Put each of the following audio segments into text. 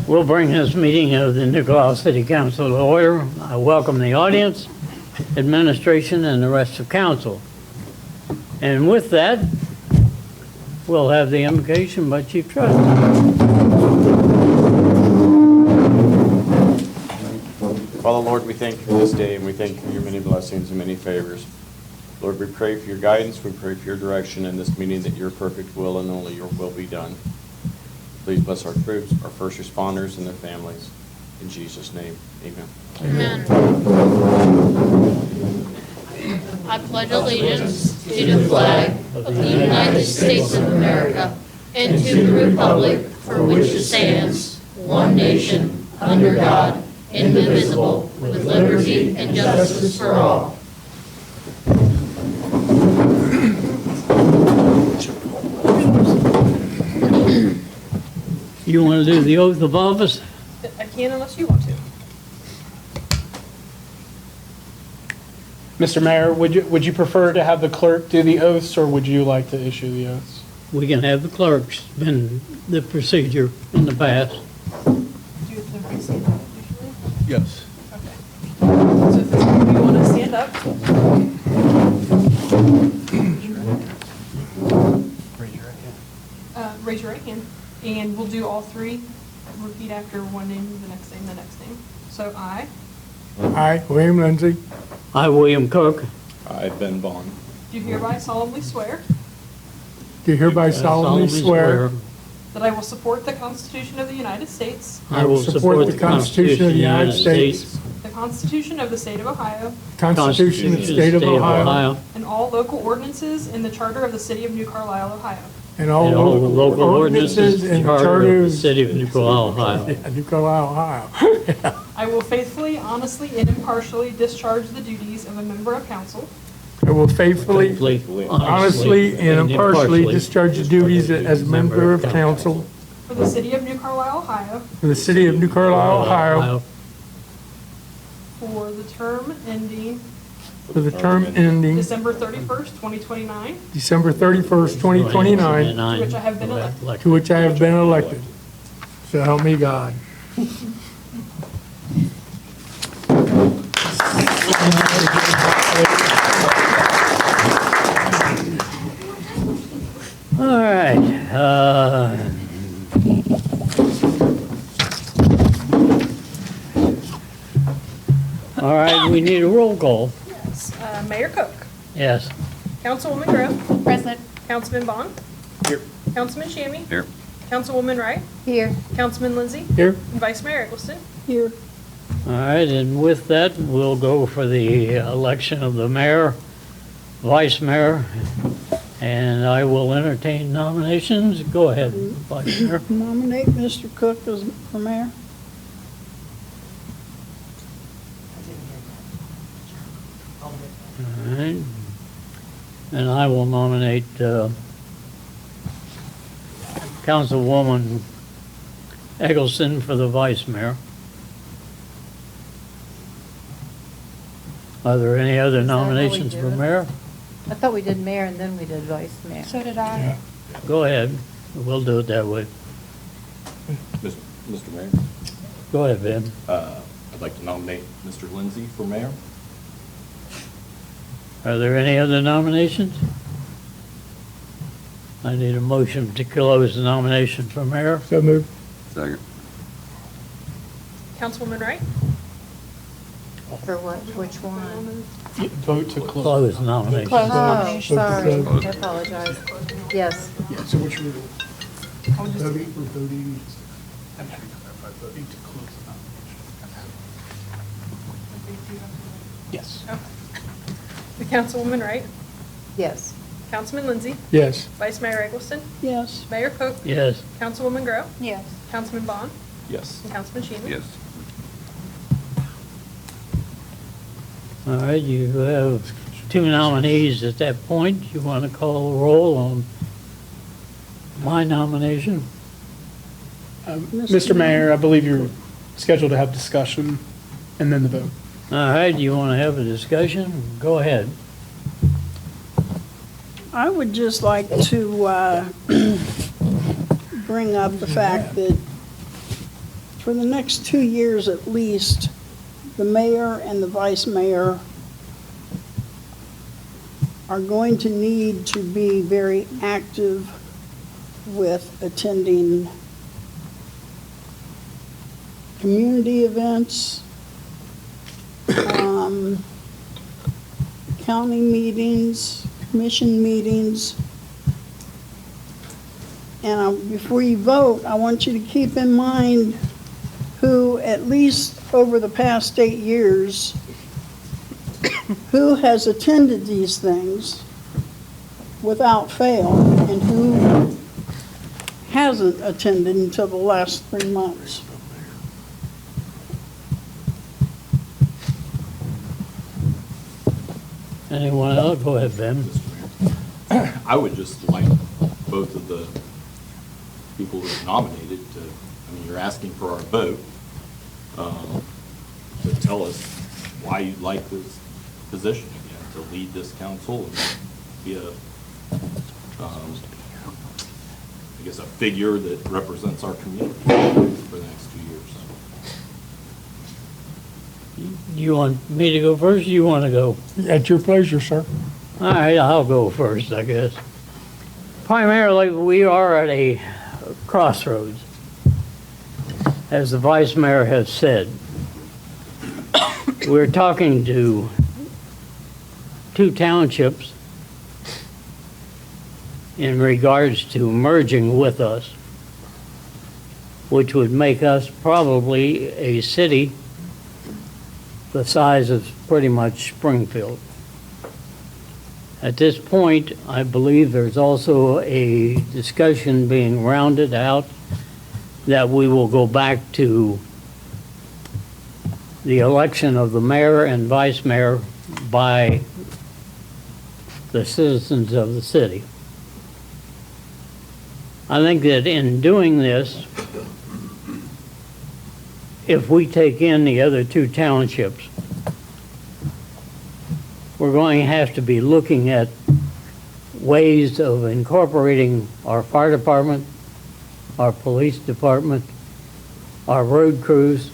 We'll bring this meeting of the New Carlisle City Council to order. I welcome the audience, administration, and the rest of council. And with that, we'll have the invocation by Chief Trust. Father, Lord, we thank you for this day, and we thank you for your many blessings and many favors. Lord, we pray for your guidance, we pray for your direction in this meeting, that your perfect will and only your will be done. Please bless our troops, our first responders, and their families. In Jesus' name, amen. Amen. I pledge allegiance to the flag of the United States of America and to the republic for which it stands, one nation, under God, indivisible, with liberty and justice for all. You want to do the oath of office? I can unless you want to. Mr. Mayor, would you prefer to have the clerk do the oaths, or would you like to issue the oaths? We can have the clerks, been the procedure in the past. Do you have to stand up usually? Yes. Okay. So if you want to stand up. Raise your right hand. And we'll do all three. Repeat after one name, the next name, the next name. So I I, William Lindsay, I, William Cook, I, Ben Bond. do hereby solemnly swear do hereby solemnly swear that I will support the Constitution of the United States, I will support the Constitution of the United States, the Constitution of the State of Ohio, the Constitution of the State of Ohio, and all local ordinances in the Charter of the City of New Carlisle, Ohio. and all and all the local ordinances and and charter of the city of New Carlisle, Ohio. New Carlisle, Ohio. I will faithfully, honestly, and impartially discharge the duties of a member of council I will faithfully, Faithfully, honestly, and impartially discharge the duties as a member of council for the City of New Carlisle, Ohio, for the city of New Carlisle, Ohio, for the term ending for the term ending December 31st, 2029, December 31st, 2029, to which I have been elected. to which I have been elected. So help me God. All right. All right, we need a roll call. Mayor Cook, Yes. Councilwoman Grove, Present. Councilman Bond. Here. Councilman Shammy. Here. Councilwoman Wright, Here. Councilman Lindsay, Here, and Vice Mayor Eggleston. All right, and with that, we'll go for the election of the mayor, vice mayor, and I will entertain nominations. Go ahead, Vice Mayor. Nominate Mr. Cook as for mayor. All right. And I will nominate Councilwoman Eggleston for the vice mayor. Are there any other that how we nominations do for it? mayor? I thought we did mayor and then we did vice mayor. So did I. Go ahead. We'll do it that way. Mr. Mayor, Go ahead, Ben. I'd like to nominate Mr. Lindsay for mayor. Are there any other nominations? I need a motion to close the nomination for mayor. so moved. Second. Councilwoman Wright. For what, which one? Vote to close. Close the nomination. Oh, nomination. sorry, I apologize. Yes. Yeah, so which room? I'll just- Voting, we're voting. Voting to close the nomination. Yes. The Councilwoman Wright, Yes. Councilman Lindsay, Yes, Vice Mayor Eggleston, Yes. Mayor Cook, Yes. Councilwoman Grove, Yes. Councilman Bond, Yes. and Councilman Shammy. Yes. All right, you have two nominees at that point. You want to call a roll on my nomination? Mr. Mayor, I believe you're scheduled to have discussion and then the vote. All right, you want to have a discussion? Go ahead. I would just like to bring up the fact that for the next 2 years at least, the mayor and the vice mayor are going to need to be very active with attending community events, county meetings, commission meetings. And before you vote, I want you to keep in mind who, at least over the past 8 years, who has attended these things without fail and who hasn't attended until the last 3 months. Anyone else? Go ahead, Ben. I would just like both of the people who are nominated to, I mean, you're asking for our vote, to tell us why you'd like this position again, to lead this council and be a, I guess, a figure that represents our community for the next 2 years. You want me to go first, or you want to go? At your pleasure, sir. All right, I'll go first, I guess. Primarily, we are at a crossroads, as the vice mayor has said. We're talking to 2 townships in regards to merging with us, which would make us probably a city the size of pretty much Springfield. At this point, I believe there's also a discussion being rounded out that we will go back to the election of the mayor and vice mayor by the citizens of the city. I think that in doing this, if we take in the other 2 townships, we're going to have to be looking at ways of incorporating our fire department, our police department, our road crews.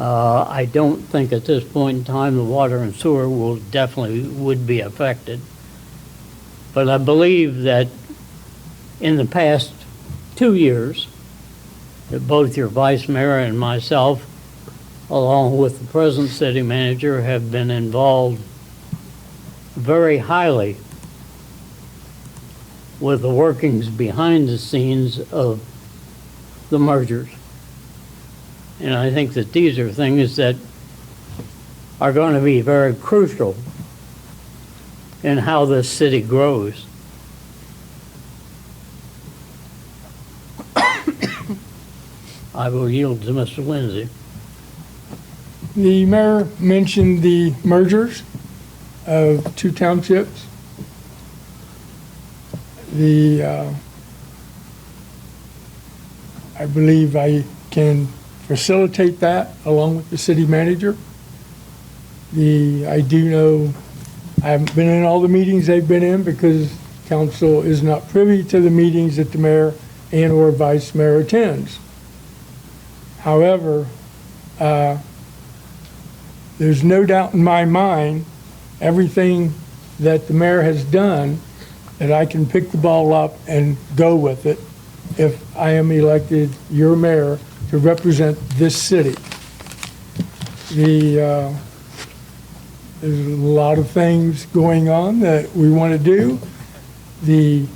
I don't think at this point in time the water and sewer would be affected. But I believe that in the past 2 years, that both your vice mayor and myself, along with the present city manager, have been involved very highly with the workings behind the scenes of the mergers. And I think that these are things that are going to be very crucial in how this city grows. I will yield to Mr. Lindsay. The mayor mentioned the mergers of 2 townships. I believe I can facilitate that along with the city manager. I do know, I haven't been in all the meetings they've been in because council is not privy to the meetings that the mayor and or vice mayor attends. However, there's no doubt in my mind, everything that the mayor has done, that I can pick the ball up and go with it if I am elected your mayor to represent this city. There's a lot of things going on that we want to do. The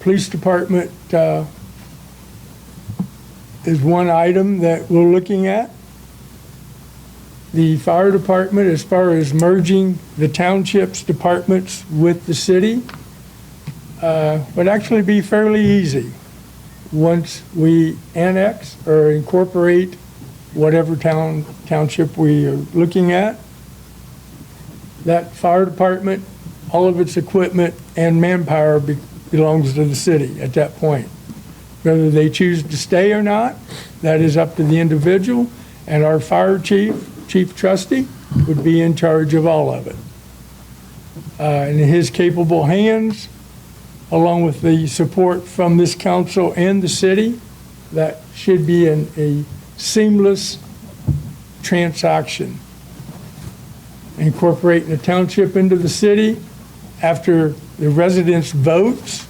police department is one item that we're looking at. The fire department, as far as merging the township's departments with the city, would actually be fairly easy once we annex or incorporate whatever township we are looking at. That fire department, all of its equipment and manpower belongs to the city at that point. Whether they choose to stay or not, that is up to the individual, and our fire chief trustee, would be in charge of all of it. In his capable hands, along with the support from this council and the city, that should be a seamless transaction. Incorporating the township into the city after the residents votes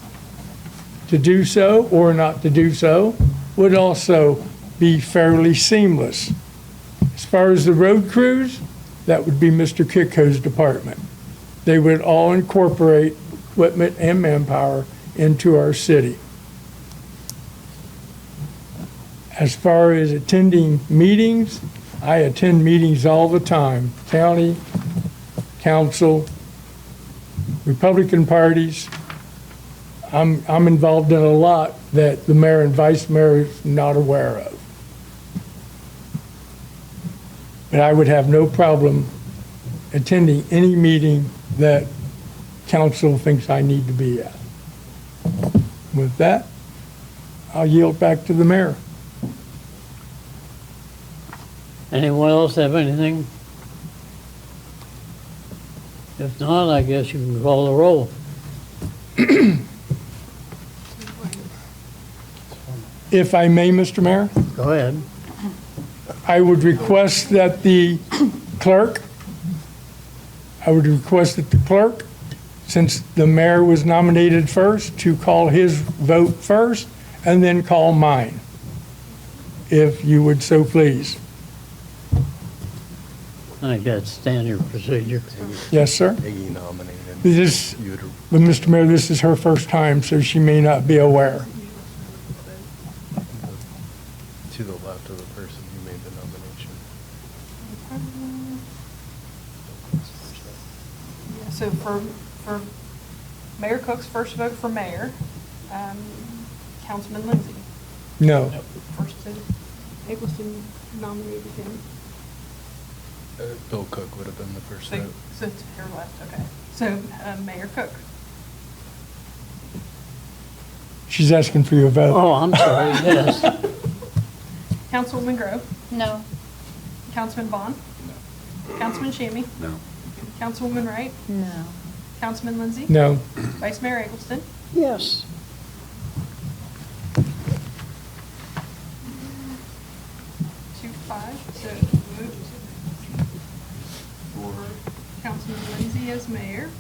to do so or not to do so would also be fairly seamless. As far as the road crews, that would be Mr. Kicko's department. They would all incorporate equipment and manpower into our city. As far as attending meetings, I attend meetings all the time. County, council, Republican parties. I'm involved in a lot that the mayor and vice mayor is not aware of. But I would have no problem attending any meeting that council thinks I need to be at. With that, I'll yield back to the mayor. Anyone else have anything? If not, I guess you can call the roll. If I may, Mr. Mayor, Go ahead. I would request that the clerk, since the mayor was nominated first, to call his vote first and then call mine, if you would so please. I think that's standard procedure. Yes, sir? Peggy nominated. This, You would but Mr. Mayor, this is her first time, so she may not be aware. to the left of the person who made the nomination. Yeah, so for Mayor Cook's first vote for mayor, Councilman Lindsay. No. First to, Eggleston nominated him. Bill Cook would have been the first So, vote. so to your left, okay. So, Mayor Cook. She's asking for your vote. Oh, I'm sorry, yes. Councilwoman Grove. No. Councilman Vaughn. No. Councilman Shammy. No. Councilwoman Wright. No. Councilman Lindsay. No. Vice Mayor Eggleston. Yes. 2-5, so vote for Councilman Lindsay as mayor.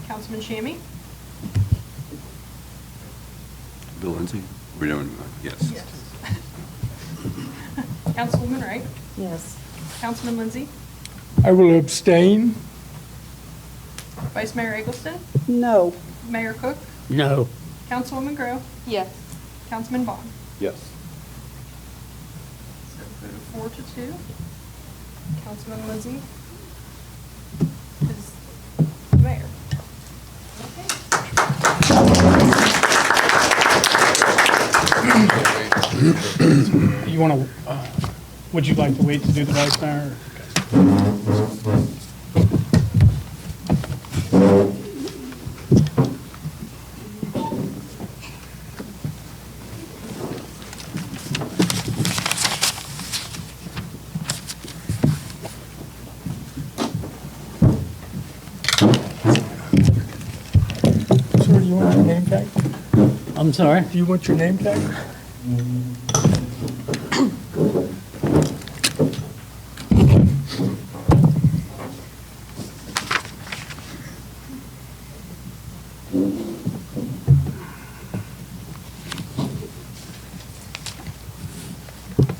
Councilman Shammy. Bill Lindsay? We're doing, yes. Yes. Councilwoman Wright. Yes. Councilman Lindsay. I will abstain. Vice Mayor Eggleston. No. Mayor Cook. No. Councilwoman Grove. Yes. Councilman Vaughn. Yes. So vote 4-2. Councilman Lindsay is mayor. You want to, would you like to wait to do the vice mayor? Sir, do you want your name tag? I'm sorry? Do you want your name tag?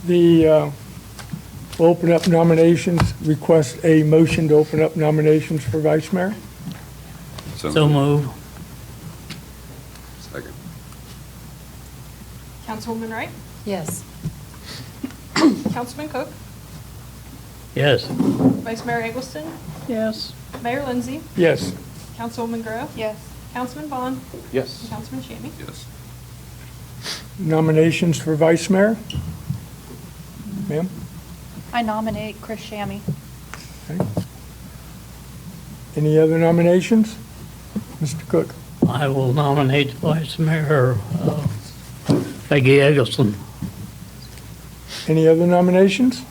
We'll open up nominations, request a motion to open up nominations for vice mayor. So move. Second. Councilwoman Wright. Yes. Councilman Cook. Yes. Vice Mayor Eggleston. Yes. Mayor Lindsay. Yes. Councilwoman Grove. Yes. Councilman Vaughn. Yes. And Councilman Shammy. Yes. Nominations for vice mayor? Ma'am? I nominate Chris Shammy. Okay. Any other nominations? Mr. Cook? I will nominate Vice Mayor Peggy Eggleston. Any other nominations?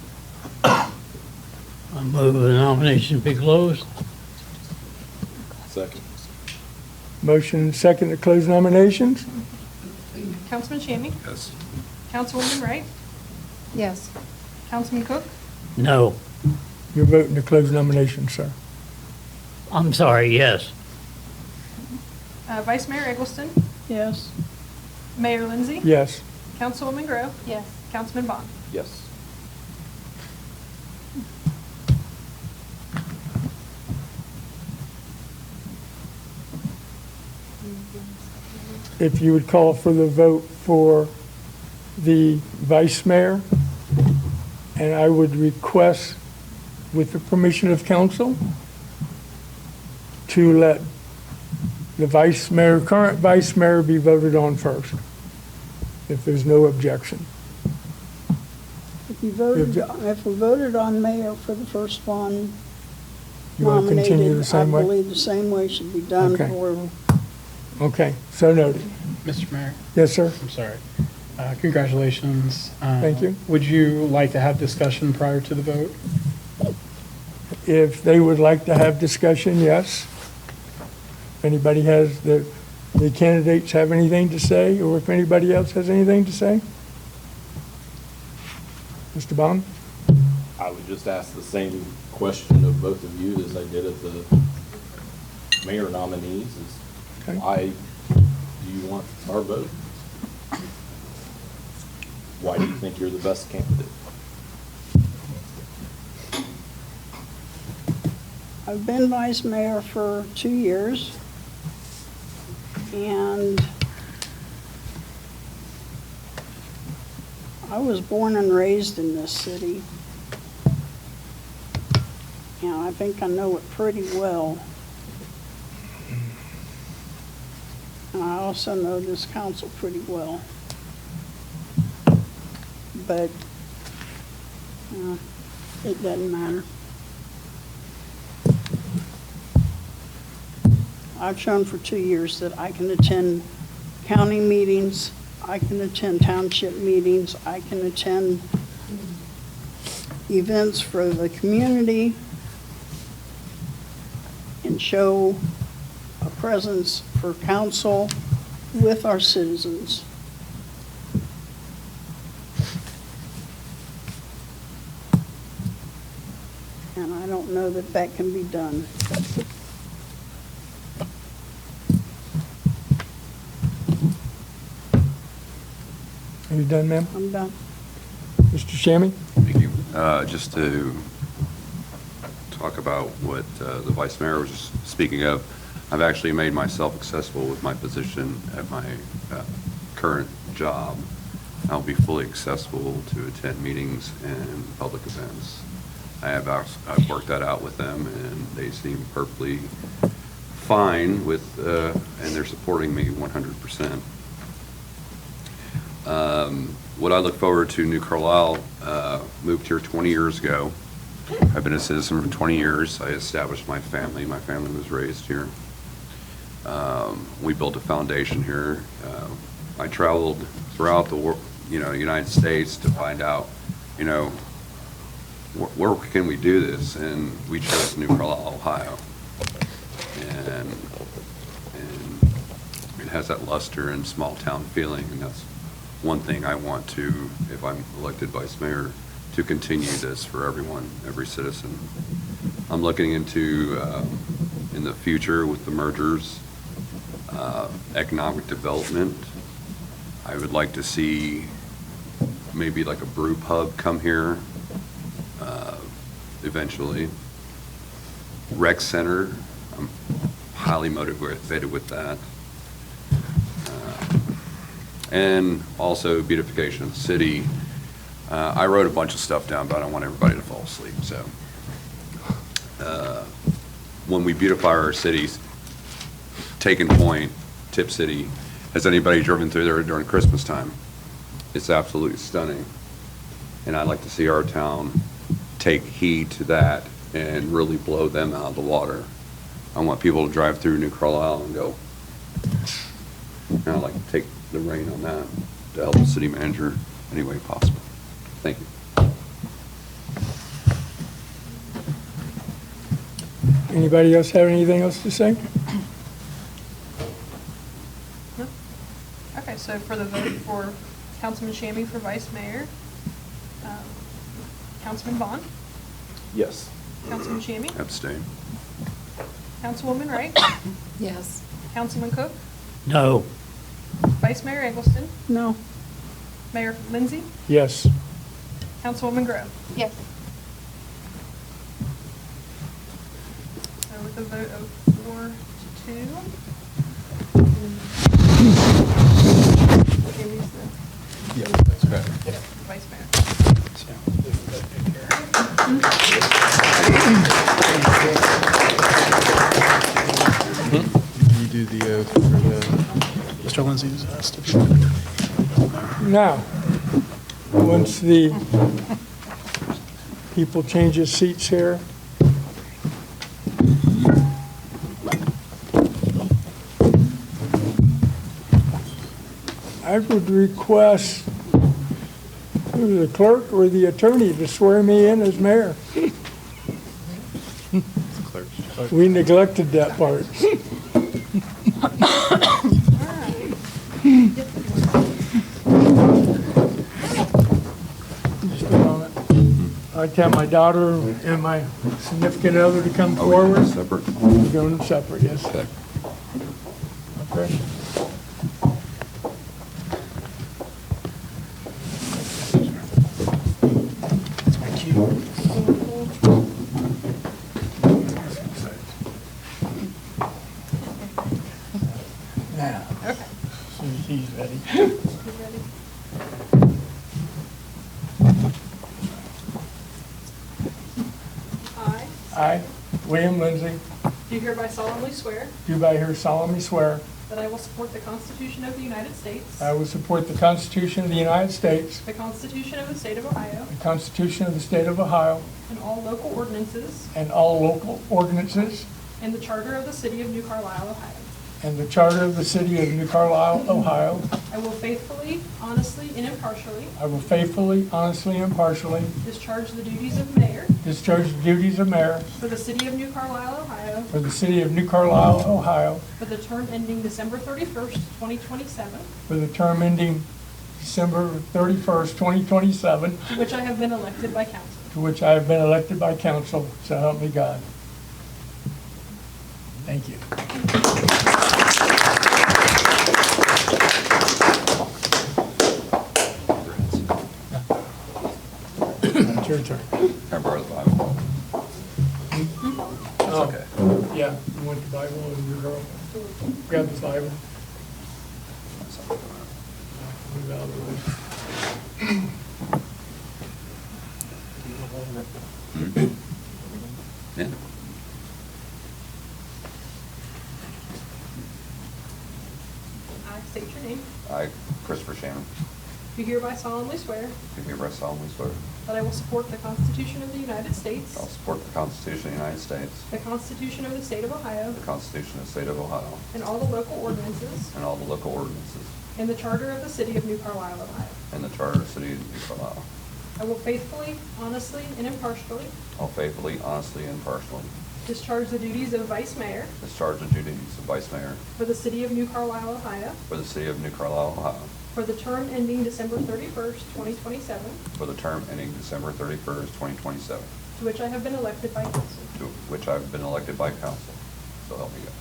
I move the nomination be closed. Second. Motion and second to close nominations? Councilman Shammy. Yes. Councilwoman Wright, Yes. Councilman Cook, No. You're voting to close nominations, sir. I'm sorry, yes. Vice Mayor Eggleston, Yes. Mayor Lindsay, Yes. Councilwoman Grove, Yes. Councilman Bond. Yes. If you would call for the vote for the vice mayor, and I would request, with the permission of council, to let the vice mayor, current vice mayor, be voted on first, if there's no objection. If you voted, if we voted on mayor for the first one, You want to continue the nominated, I same way? believe the same way should be done Okay. for, Okay, so noted. Mr. Mayor, Yes, sir? I'm sorry. Congratulations. Thank you. Would you like to have discussion prior to the vote? If they would like to have discussion, yes. If anybody has, the candidates have anything to say, or if anybody else has anything to say? Mr. Bond? I would just ask the same question of both of you as I did of the mayor nominees, is Okay. why do you want our vote? Why do you think you're the best candidate? I've been vice mayor for 2 years, and I was born and raised in this city. And I think I know it pretty well. And I also know this council pretty well. But it doesn't matter. I've shown for 2 years that I can attend county meetings, I can attend township meetings, I can attend events for the community and show a presence for council with our citizens. And I don't know that that can be done. Are you done, ma'am? I'm done. Mr. Shammy? Thank you. Just to talk about what the vice mayor was just speaking of, I've actually made myself accessible with my position at my current job. I'll be fully accessible to attend meetings and public events. I've worked that out with them, and they seem perfectly fine with, and they're supporting me 100%. What I look forward to, New Carlisle, moved here 20 years ago. I've been a citizen for 20 years. I established my family. My family was raised here. We built a foundation here. I traveled throughout the United States to find out, where can we do this? And we chose New Carlisle, Ohio. And it has that luster and small town feeling, and that's one thing I want to, if I'm elected vice mayor, to continue this for everyone, every citizen. I'm looking into, in the future with the mergers, economic development. I would like to see maybe like a brew pub come here eventually. Rec center, I'm highly motivated with that. And also beautification of the city. I wrote a bunch of stuff down, but I don't want everybody to fall asleep, so. When we beautify our cities, Taken Point, Tip City, has anybody driven through there during Christmas time? It's absolutely stunning. And I'd like to see our town take heed to that and really blow them out of the water. I want people to drive through New Carlisle and go, and I'd like to take the reign on that to help the city manager any way possible. Thank you. Anybody else have anything else to say? No? Okay, so for the vote for Councilman Shammy for vice mayor. Councilman Bond, Yes. Councilman Shammy, Abstain. Councilwoman Wright, Yes. Councilman Cook, No. Vice Mayor Eggleston, No. Mayor Lindsay, Yes. Councilwoman Grove. Yes. So with a vote of 4-2. Shammy's the Yeah, that's right. vice mayor. You do the oath for the, Mr. Lindsay's asked to do it. Now, once the people change their seats here. I would request either the clerk or the attorney to swear me in as mayor. Clerk's. We neglected that part. Just a moment. I'd have my daughter and my significant other to come forward. Separate. We're doing them separate, yes. Okay. Okay. Now, as soon as he's ready. You ready? I I, William Lindsay, do hereby solemnly swear do by here solemnly swear that I will support the Constitution of the United States, I will support the Constitution of the United States, the Constitution of the State of Ohio, the Constitution of the State of Ohio, and all local ordinances, and all local ordinances, and the Charter of the City of New Carlisle, Ohio. and the Charter of the City of New Carlisle, Ohio. I will faithfully, honestly, and impartially I will faithfully, honestly, and impartially discharge the duties of mayor discharge the duties of mayor for the City of New Carlisle, Ohio, for the City of New Carlisle, Ohio, for the term ending December 31st, 2027, for the term ending December 31st, 2027, to which I have been elected by council. to which I have been elected by council, so help me God. Thank you. It's your turn. Can I borrow the Bible? Oh, okay. Yeah, you want the Bible and your girl? Grab the Bible. Move out of the way. Yeah. I state your name. I, Christopher Shannon, Do hereby solemnly swear do hereby solemnly swear that I will support the Constitution of the United States, I'll support the Constitution of the United States, the Constitution of the State of Ohio, the Constitution of the State of Ohio, and all the local ordinances, and all the local ordinances, and the Charter of the City of New Carlisle, Ohio. and the Charter of the City of New Carlisle. I will faithfully, honestly, and impartially I'll faithfully, honestly, and impartially discharge the duties of Vice Mayor discharge the duties of Vice Mayor for the City of New Carlisle, Ohio, for the City of New Carlisle, Ohio, for the term ending December 31st, 2027, for the term ending December 31st, 2027, to which I have been elected by council. to which I've been elected by council. So help me God.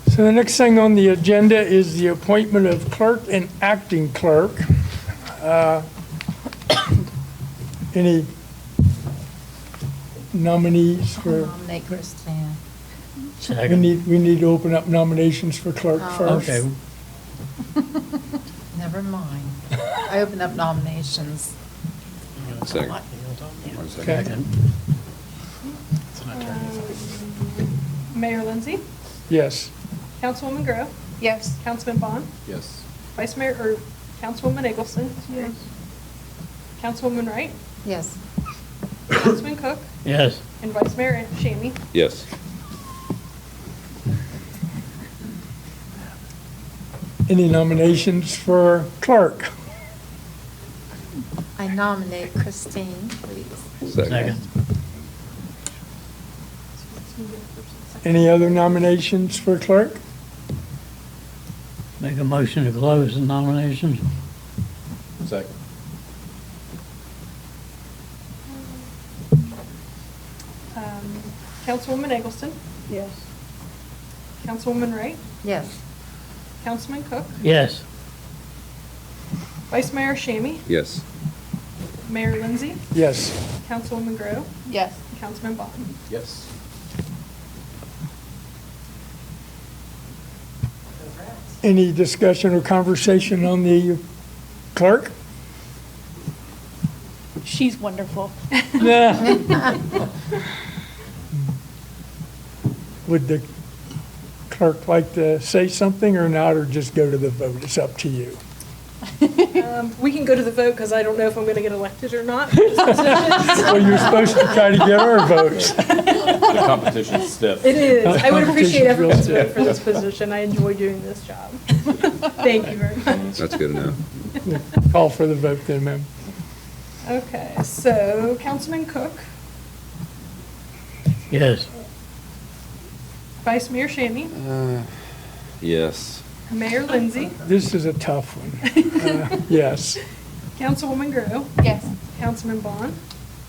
So the next thing on the agenda is the appointment of clerk and acting clerk. Any nominees for, Nominate Christine. we need to open up nominations for clerk first. Okay, Never mind. I open up nominations. Second. One second. Okay. Mayor Lindsay, Yes. Councilwoman Grove, Yes. Councilman Bond, Yes. Vice Mayor, or Councilwoman Eggleston, Councilwoman Wright, Yes. Councilman Cook, Yes. and Vice Mayor Shammy. Yes. Any nominations for clerk? I nominate Christine, please. Second. Any other nominations for clerk? Make a motion to close the nominations. Second. Councilwoman Eggleston, Yes. Councilwoman Wright, Yes. Councilman Cook, Yes. Vice Mayor Shammy, Yes. Mayor Lindsay, Yes. Councilwoman Grove, Yes. Councilman Bond. Yes. Any discussion or conversation on the clerk? She's wonderful. Nah. Would the clerk like to say something or not, or just go to the vote? It's up to you. We can go to the vote because I don't know if I'm going to get elected or not. Well, you're supposed to try to get our votes. The competition's stiff. It is. I would appreciate Competition's real everyone's vote stiff. for this position. I enjoy doing this job. Thank you very much. That's good enough. Call for the vote then, ma'am. Okay, so Councilman Cook, Yes. Vice Mayor Shammy, Yes. Mayor Lindsay, This is a tough one. Yes. Councilwoman Grove, Yes. Councilman Bond,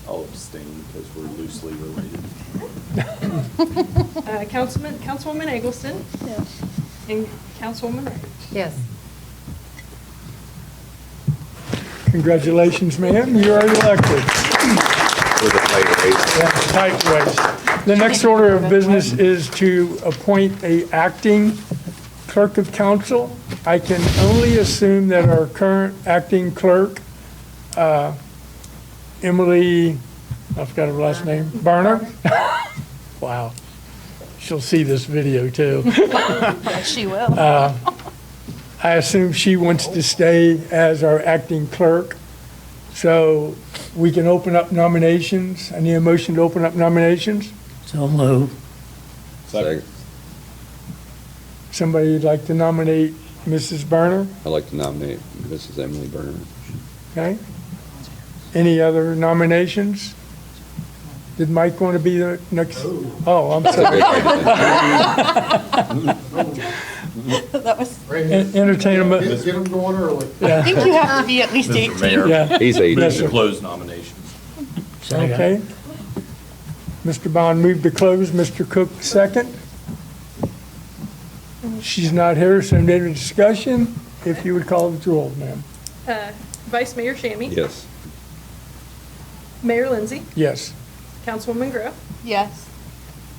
I'll abstain because we're loosely related. Councilwoman Eggleston, Yes. and Councilwoman Wright. Yes. Congratulations, ma'am. You are elected. With a tight race. Yeah, tight race. The next order of business is to appoint a acting clerk of council. I can only assume that our current acting clerk, Emily, I forgot her last name, Berner? Wow. She'll see this video too. She will. I assume she wants to stay as our acting clerk. So we can open up nominations. I need a motion to open up nominations. So move. Second. Somebody'd like to nominate Mrs. Berner, I'd like to nominate Mrs. Emily Berner. okay? Any other nominations? Did Mike want to be the next? Oh, I'm sorry. Entertain a, Get them going early. yeah, think you have to be at least 18. Mayor, yeah, He's 80. Yes, sir. close nominations. Second. okay. Mr. Bond moved to close, Mr. Cook second. She's not here, so no discussion. If you would call the roll, ma'am. Vice Mayor Shammy, Yes. Mayor Lindsay, Yes. Councilwoman Grove, Yes.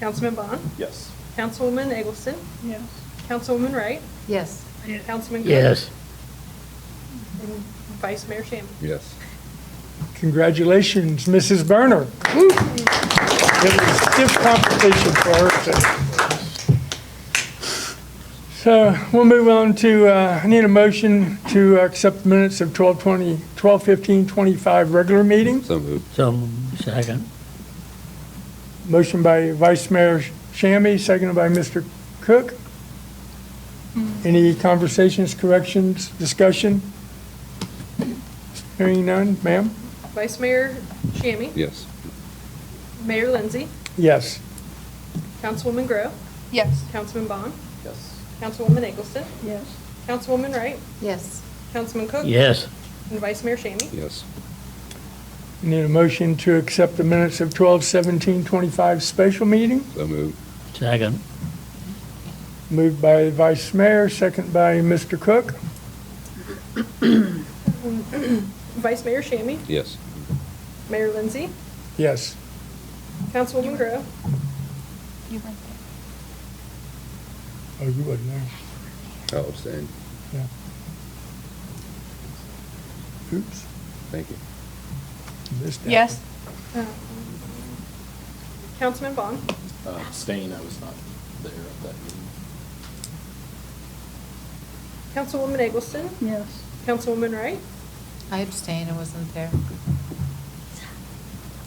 Councilman Bond, Yes. Councilwoman Eggleston, Yes. Councilwoman Wright, Yes. Councilman Cook, Yes. and Vice Mayor Shammy. Yes. Congratulations, Mrs. Berner. Woo. It was stiff competition for her. So we'll move on to, I need a motion to accept the minutes of 12/15/25 regular meeting. So moved. So second. Motion by Vice Mayor Shammy, seconded by Mr. Cook. Any conversations, corrections, discussion? Hearing none, ma'am? Vice Mayor Shammy, Yes. Mayor Lindsay, Yes. Councilwoman Grove, Yes. Councilman Bond, Yes. Councilwoman Eggleston, Yes. Councilwoman Wright, Yes. Councilman Cook, Yes. and Vice Mayor Shammy. Yes. Need a motion to accept the minutes of 12/17/25 special meeting. So moved. Second. Moved by Vice Mayor, second by Mr. Cook. Vice Mayor Shammy, Yes. Mayor Lindsay, Yes. Councilwoman Grove, Oh, you wasn't there. I'll abstain. Oops. Thank you. Missed that. Yes. Councilman Bond, Abstain, I was not there at that meeting. Councilwoman Eggleston, Yes. Councilwoman Wright, I abstain, I wasn't there.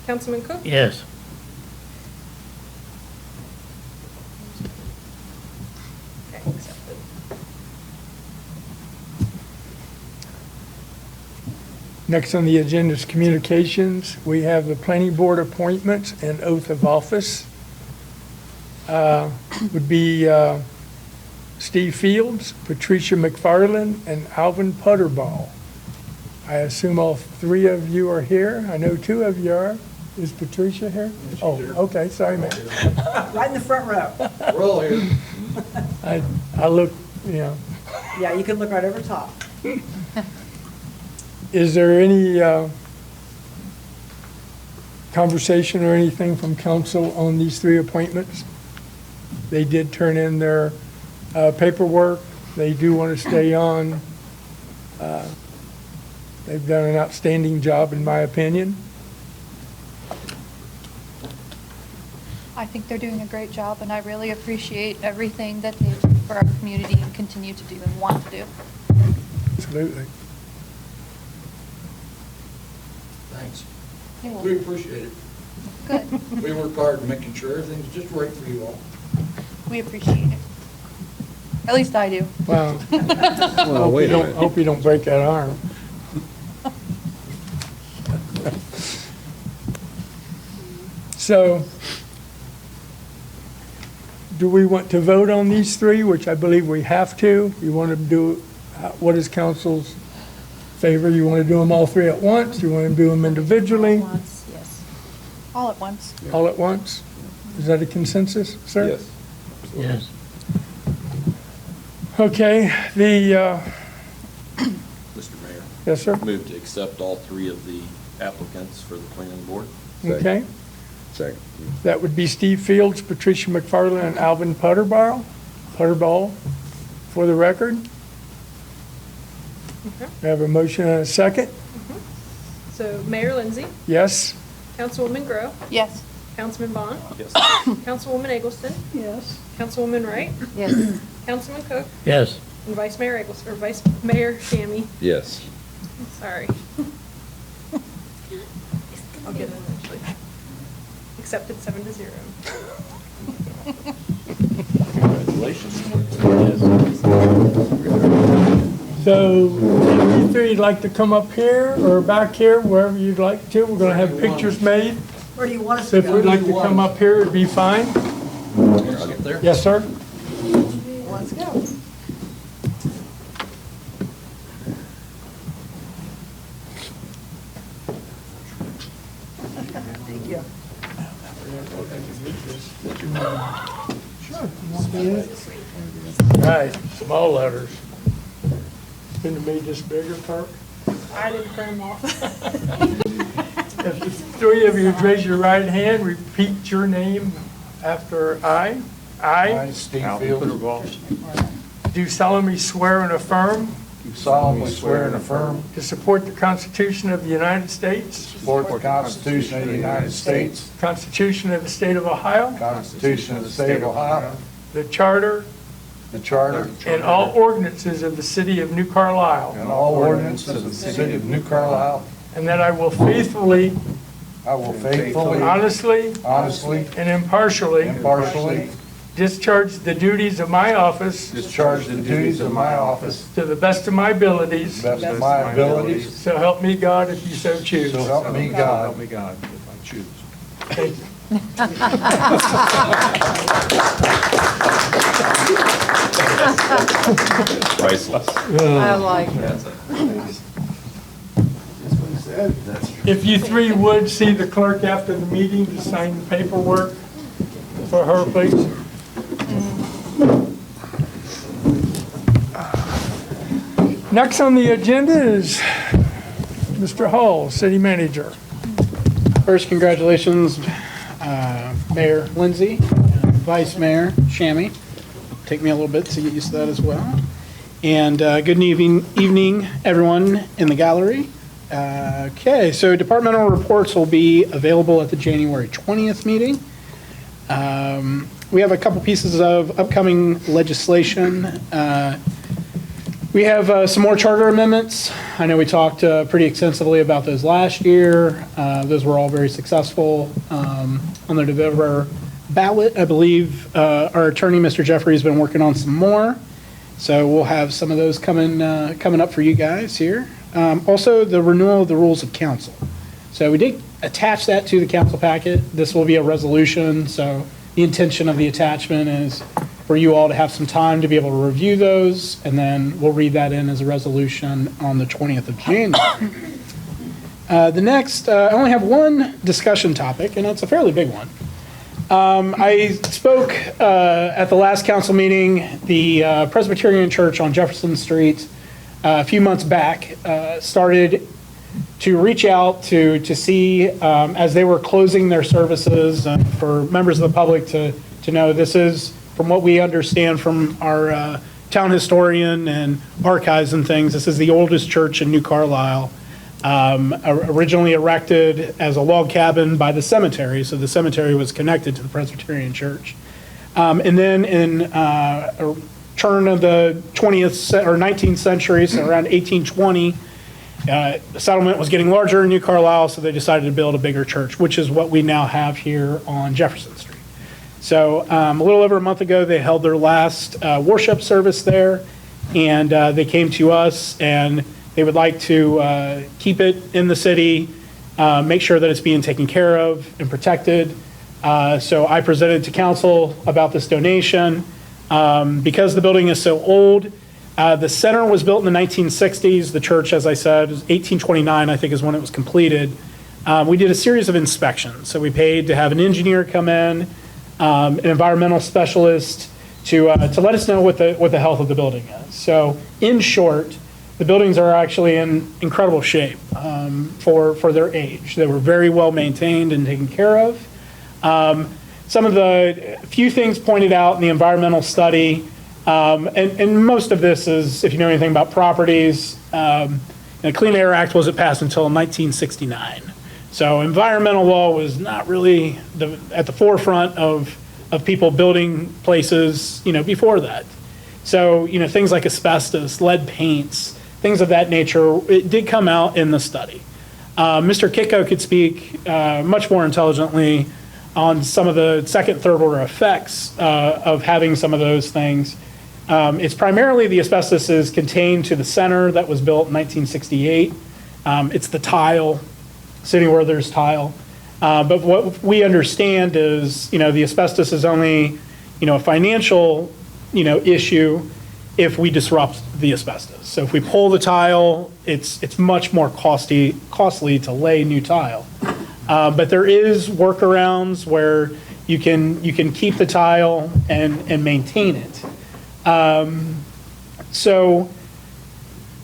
Councilman Cook? Yes. Okay, accepted. Next on the agenda is communications. We have the planning board appointments and oath of office. Would be Steve Fields, Patricia McFarland, and Alvin Putterball. I assume all three of you are here. I know two of you are. Is Patricia here? Oh, okay, sorry, ma'am. Right in the front row. We're all here. I look, you know. Yeah, you can look right over top. Is there any conversation or anything from council on these three appointments? They did turn in their paperwork. They do want to stay on. They've done an outstanding job, in my opinion. I think they're doing a great job, and I really appreciate everything that they do for our community and continue to do and want to do. Absolutely. Thanks. You're We welcome. appreciate it. Good. We work hard making sure everything's just right for you all. We appreciate it. At least I do. Wow. Well, wait a minute. Hope you don't break that arm. So, do we want to vote on these three, which I believe we have to? You want to do, what is council's favor? You want to do them all three at once? You want to do them individually? Once, yes. All at once. All at once? Is that a consensus, sir? Yes. Yes. Okay, the, Mr. Mayor, yes, sir? move to accept all three of the applicants for the planning board. Okay. Second. That would be Steve Fields, Patricia McFarland, and Alvin Putterball, for the record. Okay. We have a motion and a second. So Mayor Lindsay, Yes? Councilwoman Grow, Yes. Councilman Bond, Yes. Councilwoman Eggleston, Yes. Councilwoman Wright, Yes. Councilman Cook, Yes. and Vice Mayor Eggleston, or Vice Mayor Shammy. Yes. Sorry. I'll get it eventually. Accepted 7-0. So, if you three would like to come up here or back here, wherever you'd like to, we're gonna have pictures made. Where do you want us So to if you'd go? like to come up here, it'd be fine. Up there? Yes, sir? Let's go. Thank you. Right, small letters. Couldn't have made this bigger, Kirk? I didn't print them off. If the three of you raise your right hand, repeat your name after I. I Steve Fields. do solemnly swear and affirm Do solemnly swear and affirm to support the Constitution of the United States, support the Constitution of the United States, Constitution of the State of Ohio, Constitution of the State of Ohio, the Charter, the Charter, and all ordinances of the City of New Carlisle, and all ordinances of the City of New Carlisle. and that I will faithfully, I will faithfully, honestly, honestly, and impartially impartially discharge the duties of my office discharge the duties of my office to the best of my abilities. to the best of my abilities. So help me God if you so choose. So help me God. God, if I choose. Thank you. Priceless. I like it. If you three would see the clerk after the meeting to sign the paperwork for her, please. Next on the agenda is Mr. Hall, City Manager. First, congratulations, Mayor Lindsay, Vice Mayor Shammy. Take me a little bit to get used to that as well. And good evening, everyone in the gallery. Okay, so departmental reports will be available at the January 20th meeting. We have a couple pieces of upcoming legislation. We have some more charter amendments. I know we talked pretty extensively about those last year. Those were all very successful on the November ballot. I believe our attorney, Mr. Jeffrey, has been working on some more. So we'll have some of those coming up for you guys here. Also, the renewal of the rules of council. So we did attach that to the council packet. This will be a resolution, so the intention of the attachment is for you all to have some time to be able to review those, and then we'll read that in as a resolution on the 20th of January. The next, I only have one discussion topic, and it's a fairly big one. I spoke at the last council meeting. The Presbyterian Church on Jefferson Street a few months back started to reach out to see, as they were closing their services, for members of the public to know, this is, from what we understand from our town historian and archives and things, this is the oldest church in New Carlisle, originally erected as a log cabin by the cemetery, so the cemetery was connected to the Presbyterian Church. And then in a turn of the 20th or 19th century, so around 1820, the settlement was getting larger in New Carlisle, so they decided to build a bigger church, which is what we now have here on Jefferson Street. So a little over a month ago, they held their last worship service there, and they came to us, and they would like to keep it in the city, make sure that it's being taken care of and protected. So I presented to council about this donation. Because the building is so old, the center was built in the 1960s. The church, as I said, was 1829, I think, is when it was completed. We did a series of inspections. So we paid to have an engineer come in, an environmental specialist to let us know what the health of the building is. So in short, the buildings are actually in incredible shape for their age. They were very well maintained and taken care of. Some of the few things pointed out in the environmental study, and most of this is, if you know anything about properties, the Clean Air Act wasn't passed until 1969. So environmental law was not really at the forefront of people building places, before that. So, things like asbestos, lead paints, things of that nature, it did come out in the study. Mr. Kiko could speak much more intelligently on some of the second, third order effects of having some of those things. It's primarily the asbestos is contained to the center that was built in 1968. It's the tile, sitting where there's tile. But what we understand is, the asbestos is only, a financial, issue if we disrupt the asbestos. So if we pull the tile, it's much more costly to lay new tile. But there is workarounds where you can keep the tile and maintain it. So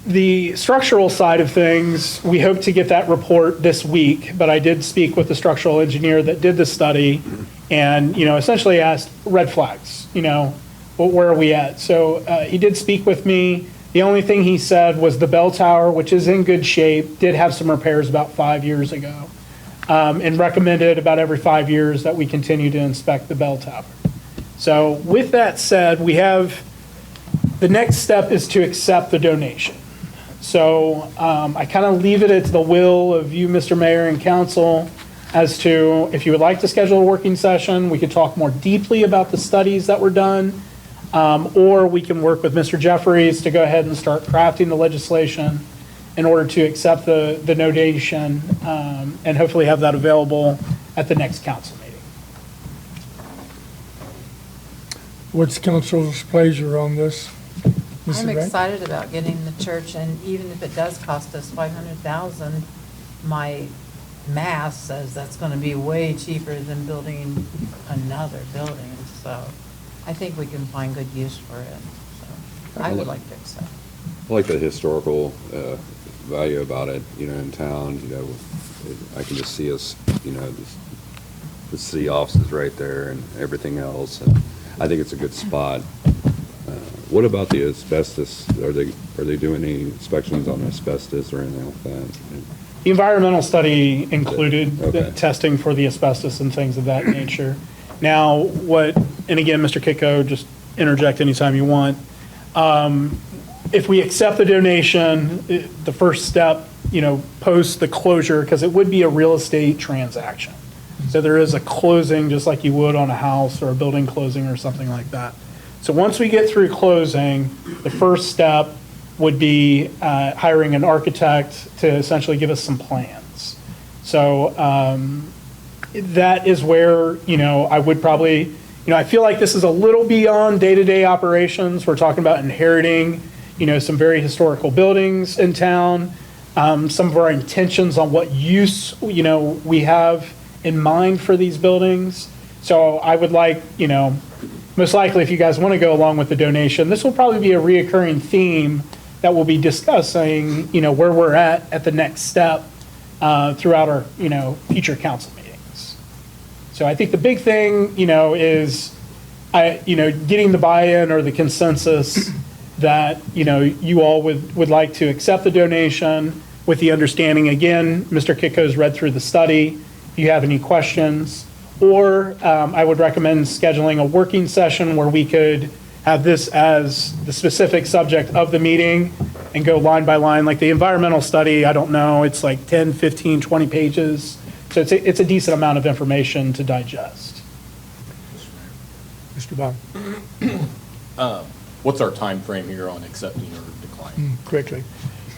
the structural side of things, we hope to get that report this week, but I did speak with the structural engineer that did the study and, essentially asked red flags, where are we at? So he did speak with me. The only thing he said was the bell tower, which is in good shape, did have some repairs about 5 years ago, and recommended about every 5 years that we continue to inspect the bell tower. So with that said, the next step is to accept the donation. So I kind of leave it at the will of you, Mr. Mayor and council, as to if you would like to schedule a working session, we could talk more deeply about the studies that were done, or we can work with Mr. Jeffries to go ahead and start crafting the legislation in order to accept the donation and hopefully have that available at the next council meeting. What's council's pleasure on this? Mrs. I'm Wright? excited about getting the church, and even if it does cost us $500,000, my math says that's going to be way cheaper than building another building. So I think we can find good use for it. So I would like to accept. I like the historical value about it, in town, I can just see us, the city offices right there and everything else, and I think it's a good spot. What about the asbestos? Are they doing any inspections on asbestos or anything like that? The environmental study included the Okay. testing for the asbestos and things of that nature. Now, and again, Mr. Kiko, just interject anytime you want. if we accept the donation, the first step, post the closure, because it would be a real estate transaction. So there is a closing, just like you would on a house or a building closing or something like that. So once we get through closing, the first step would be hiring an architect to essentially give us some plans. So that is where, I would probably, I feel like this is a little beyond day-to-day operations. We're talking about inheriting, some very historical buildings in town, some of our intentions on what use, we have in mind for these buildings. So I would like, most likely if you guys want to go along with the donation, this will probably be a reoccurring theme that we'll be discussing, where we're at the next step throughout our, future council meetings. So I think the big thing, is getting the buy-in or the consensus that, you all would like to accept the donation with the understanding, again, Mr. Kitco's read through the study. If you have any questions, or I would recommend scheduling a working session where we could have this as the specific subject of the meeting and go line by line. Like the environmental study, I don't know, it's like 10, 15, 20 pages. So it's a decent amount of information to digest. Mr. Bond, What's our time frame here on accepting or declining? quickly.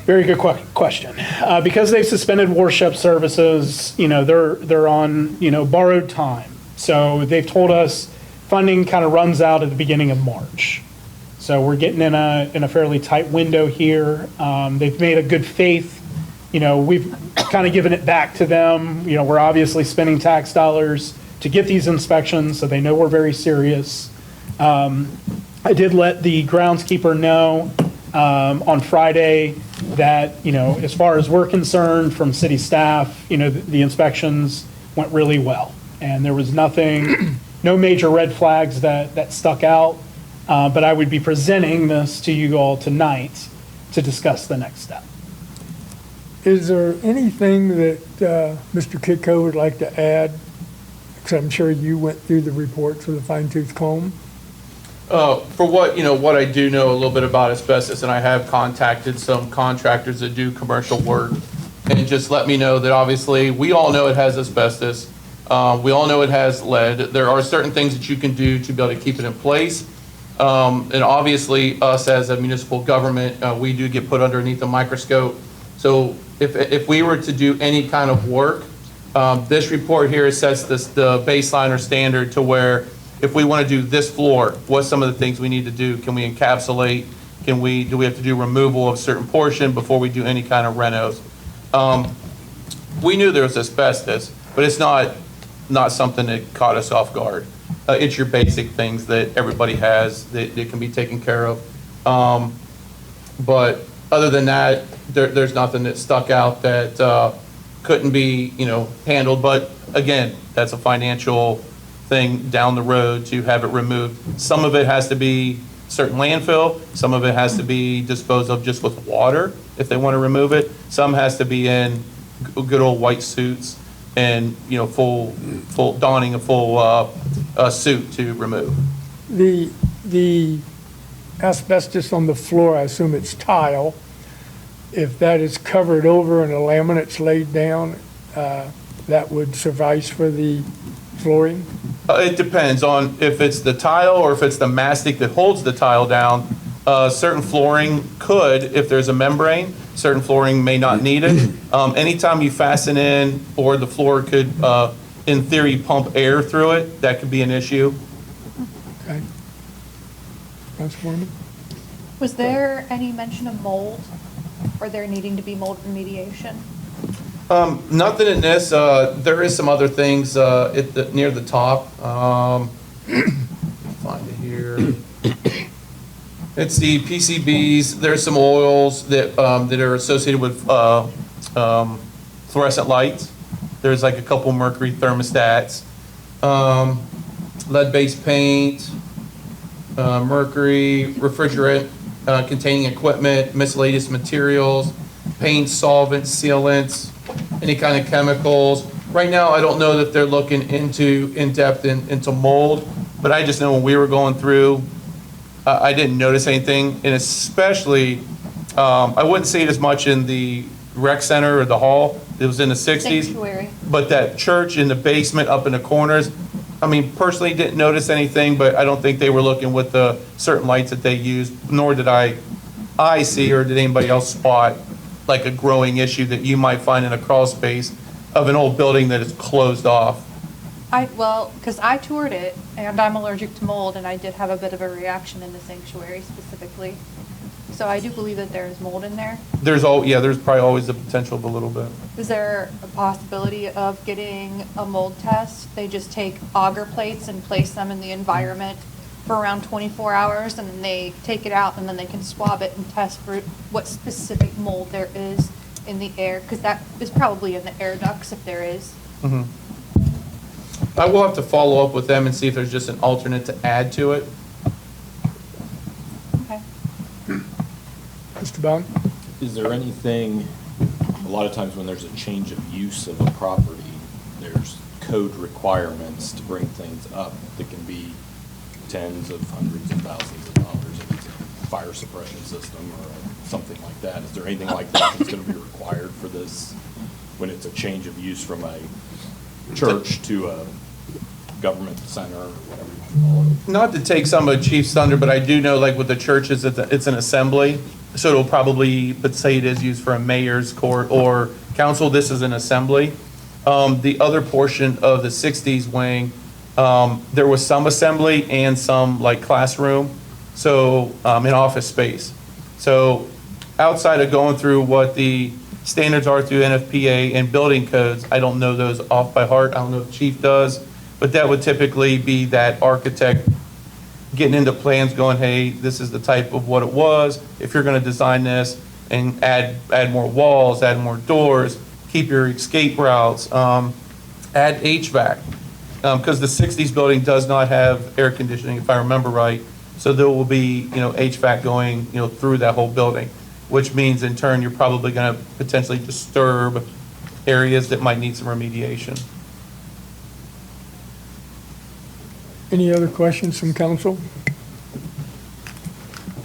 Very good question. Because they've suspended worship services, they're on, borrowed time. So they've told us funding kind of runs out at the beginning of March. So we're getting in a fairly tight window here. They've made a good faith, we've kind of given it back to them. We're obviously spending tax dollars to get these inspections, so they know we're very serious. I did let the groundskeeper know on Friday that, as far as we're concerned from city staff, the inspections went really well. And there was no major red flags that stuck out. But I would be presenting this to you all tonight to discuss the next step. Is there anything that Mr. Kitco would like to add? Because I'm sure you went through the reports with a fine-tooth comb. For what I do know a little bit about asbestos, and I have contacted some contractors that do commercial work, and just let me know that obviously we all know it has asbestos. We all know it has lead. There are certain things that you can do to be able to keep it in place. And obviously us as a municipal government, we do get put underneath a microscope. So if we were to do any kind of work, this report here sets the baseline or standard to where if we want to do this floor, what's some of the things we need to do? Can we encapsulate? Do we have to do removal of a certain portion before we do any kind of renos? We knew there was asbestos, but it's not something that caught us off guard. It's your basic things that everybody has that can be taken care of. But other than that, there's nothing that stuck out that couldn't be, handled. But again, that's a financial thing down the road to have it removed. Some of it has to be certain landfill. Some of it has to be disposed of just with water if they want to remove it. Some has to be in good old white suits and, full donning a full suit to remove. The asbestos on the floor, I assume it's tile. If that is covered over and a laminate's laid down, that would suffice for the flooring? It depends on if it's the tile or if it's the mastic that holds the tile down. Certain flooring could, if there's a membrane. Certain flooring may not need it. Anytime you fasten in, or the floor could, in theory, pump air through it, that could be an issue. Okay. Councilwoman? Was there any mention of mold, or there needing to be mold remediation? Nothing in this. There is some other things near the top. Find it here. It's the PCBs. There's some oils that are associated with fluorescent lights. There's like a couple mercury thermostats, lead-based paint, mercury, refrigerant containing equipment, miscellaneous materials, paint, solvents, sealants, any kind of chemicals. Right now, I don't know that they're looking in depth into mold, but I just know when we were going through, I didn't notice anything, and especially, I wouldn't see it as much in the rec center or the hall. It was in the 60s. Sanctuary. But that church in the basement up in the corners, I mean, personally didn't notice anything, but I don't think they were looking with the certain lights that they used, nor did I see, or did anybody else spot, like a growing issue that you might find in a crawl space of an old building that is closed off. Well, because I toured it, and I'm allergic to mold, and I did have a bit of a reaction in the sanctuary specifically. So I do believe that there is mold in there. There's probably always the potential of a little bit. Is there a possibility of getting a mold test? They just take auger plates and place them in the environment for around 24 hours, and then they take it out, and then they can swab it and test for what specific mold there is in the air, because that is probably in the air ducts if there is. Mhm. I will have to follow up with them and see if there's just an alternate to add to it. Okay. Mr. Bond? Is there anything, a lot of times when there's a change of use of a property, there's code requirements to bring things up that can be tens of hundreds of thousands of dollars if it's a fire suppression system or something like that. Is there anything like that that's going to be required for this when it's a change of use from a church to a government center or whatever you want to call it? Not to take some of Chief's thunder, but I do know, like with the churches, it's an assembly, so it'll probably, but say it is used for a mayor's court or council, this is an assembly. The other portion of the 60s wing, there was some assembly and some like classroom, so in office space. So outside of going through what the standards are through NFPA and building codes, I don't know those off by heart. I don't know if Chief does, but that would typically be that architect getting into plans going, hey, this is the type of what it was. If you're going to design this and add more walls, add more doors, keep your escape routes, add HVAC. Because the 60s building does not have air conditioning, if I remember right. So there will be, HVAC going, through that whole building, which means in turn, you're probably going to potentially disturb areas that might need some remediation. Any other questions from council?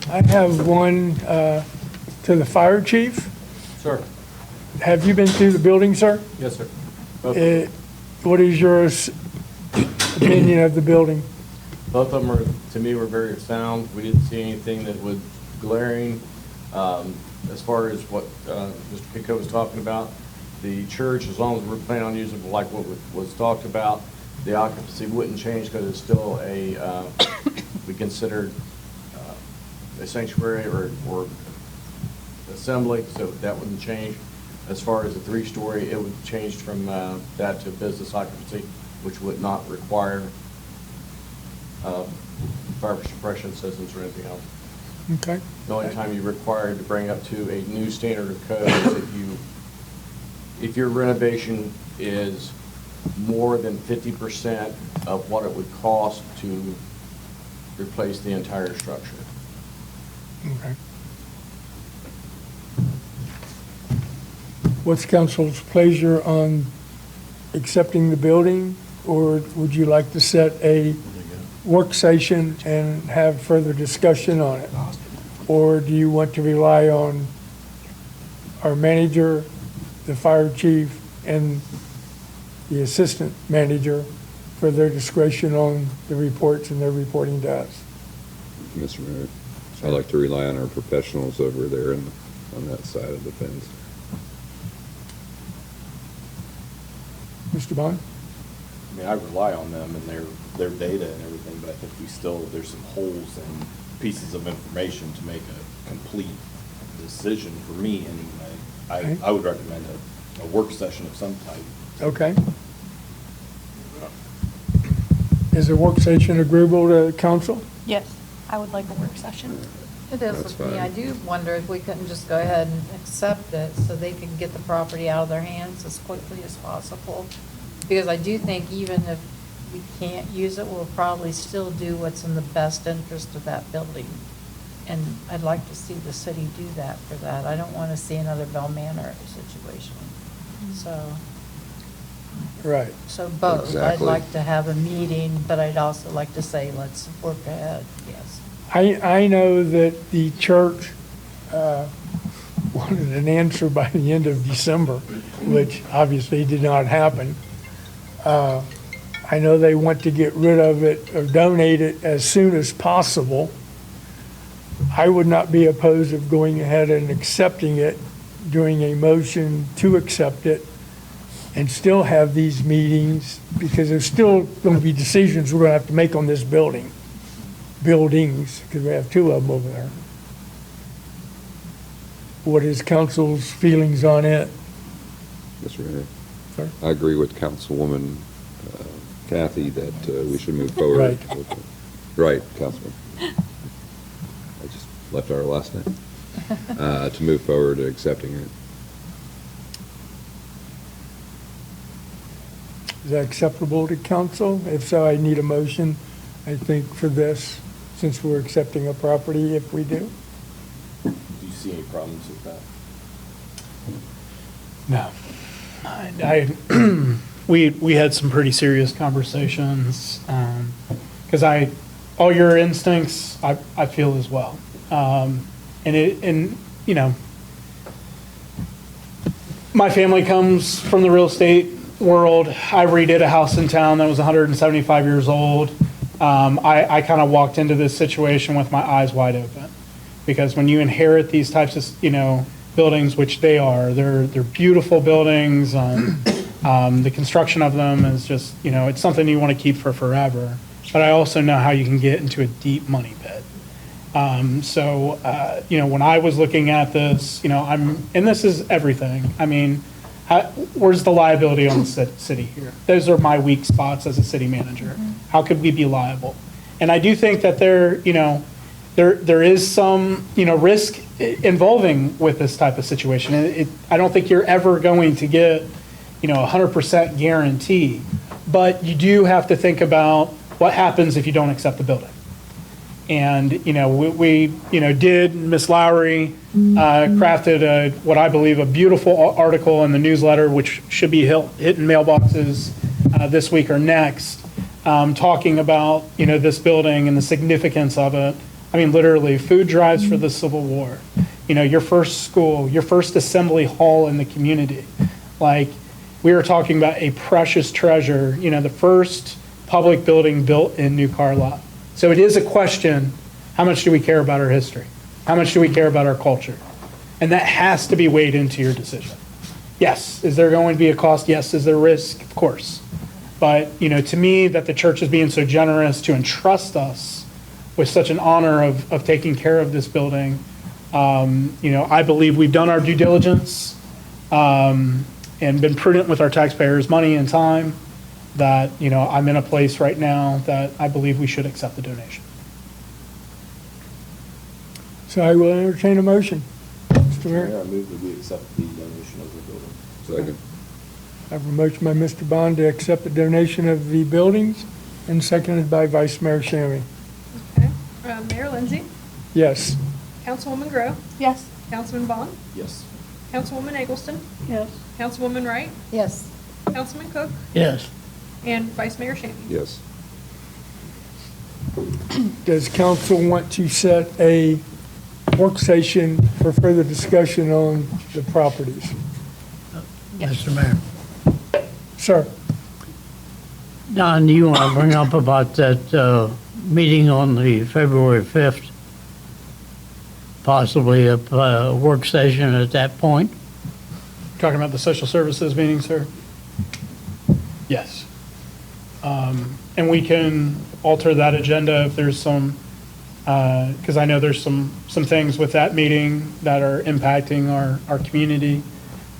I have one to the fire chief. Sir. Have you been through the building, sir? Yes, sir. What is your opinion of the building? Both of them to me, were very sound. We didn't see anything that was glaring. As far as what Mr. Kiko was talking about, the church, as long as we're planning on using it like what was talked about, the occupancy wouldn't change because it's still we considered a sanctuary or assembly, so that wouldn't change. As far as the 3-story, it would change from that to business occupancy, which would not require fire suppression systems or anything else. Okay. The only time you're required to bring up to a new standard of code is if your renovation is more than 50% of what it would cost to replace the entire structure. Okay. What's council's pleasure on accepting the building, or would you like to set a work session and have further discussion on it? Or do you want to rely on our manager, the fire chief, and the assistant manager for their discretion on the reports and their reporting to us? Mr. Mayor, I like to rely on our professionals over there and on that side of the fence. Mr. Bond? I mean, I rely on them and their data and everything, but I think there's some holes and pieces of information to make a complete decision for me anyway. I would recommend a work session of some type. Okay. Is a work session agreeable to council? Yes, I would like a work session. It is with me. I do wonder if we couldn't just go ahead and accept it so they can get the property out of their hands as quickly as possible. Because I do think even if we can't use it, we'll probably still do what's in the best interest of that building. And I'd like to see the city do that for that. I don't want to see another Bell Manor situation. So. Right. So both. Exactly. I'd like to have a meeting, but I'd also like to say, let's work ahead, yes. I know that the church wanted an answer by the end of December, which obviously did not happen. I know they want to get rid of it or donate it as soon as possible. I would not be opposed of going ahead and accepting it, doing a motion to accept it, and still have these meetings, because there's still going to be decisions we're going to have to make on this buildings, because we have two of them over there. What is council's feelings on it? Mr. Mayor, Sir? I agree with Councilwoman Kathy that we should move forward. Right. with it. Right, Councilman. I just left our last name. To move forward to accepting it. Is that acceptable to council? If so, I need a motion, I think, for this, since we're accepting a property, if we do. Do you see any problems with that? No. We had some pretty serious conversations, because all your instincts, I feel as well. And you know, my family comes from the real estate world. I redid a house in town that was 175 years old. I kind of walked into this situation with my eyes wide open, because when you inherit these types of, buildings, which they are, they're beautiful buildings. The construction of them is just, it's something you want to keep for forever. But I also know how you can get into a deep money pit. So when I was looking at this, and this is everything. I mean, where's the liability on the city here? Those are my weak spots as a city manager. How could we be liable? And I do think that there is some, risk involving with this type of situation. I don't think you're ever going to get, 100% guarantee, but you do have to think about what happens if you don't accept the building. And, we did, Ms. Lowry crafted what I believe a beautiful article in the newsletter, which should be hitting mailboxes this week or next, talking about, this building and the significance of it. I mean, literally, food drives for the Civil War, your first school, your first assembly hall in the community. Like, we were talking about a precious treasure, the first public building built in New Carlisle. So it is a question, how much do we care about our history? How much do we care about our culture? And that has to be weighed into your decision. Yes, is there going to be a cost? Yes. Is there risk? Of course. But, to me, that the church is being so generous to entrust us with such an honor of taking care of this building, I believe we've done our due diligence and been prudent with our taxpayers' money and time, that, I'm in a place right now that I believe we should accept the donation. So I will entertain a motion. Mr. Mayor? I move that we accept the donation of the building. Second. I have a motion by Mr. Bond to accept the donation of the buildings, and seconded by Vice Mayor Shammy. Okay. Mayor Lindsay, Yes. Councilwoman Grow, Yes. Councilman Bond, Yes. Councilwoman Eggleston, Yes. Councilwoman Wright, Yes. Councilman Cook, Yes. and Vice Mayor Shammy. Yes. Does council want to set a work session for further discussion on the properties? Mr. Mayor. Sir? Don, do you want to bring up about that meeting on the February 5th? Possibly a work session at that point? Talking about the social services meeting, sir? Yes. And we can alter that agenda if there's some, because I know there's some things with that meeting that are impacting our community,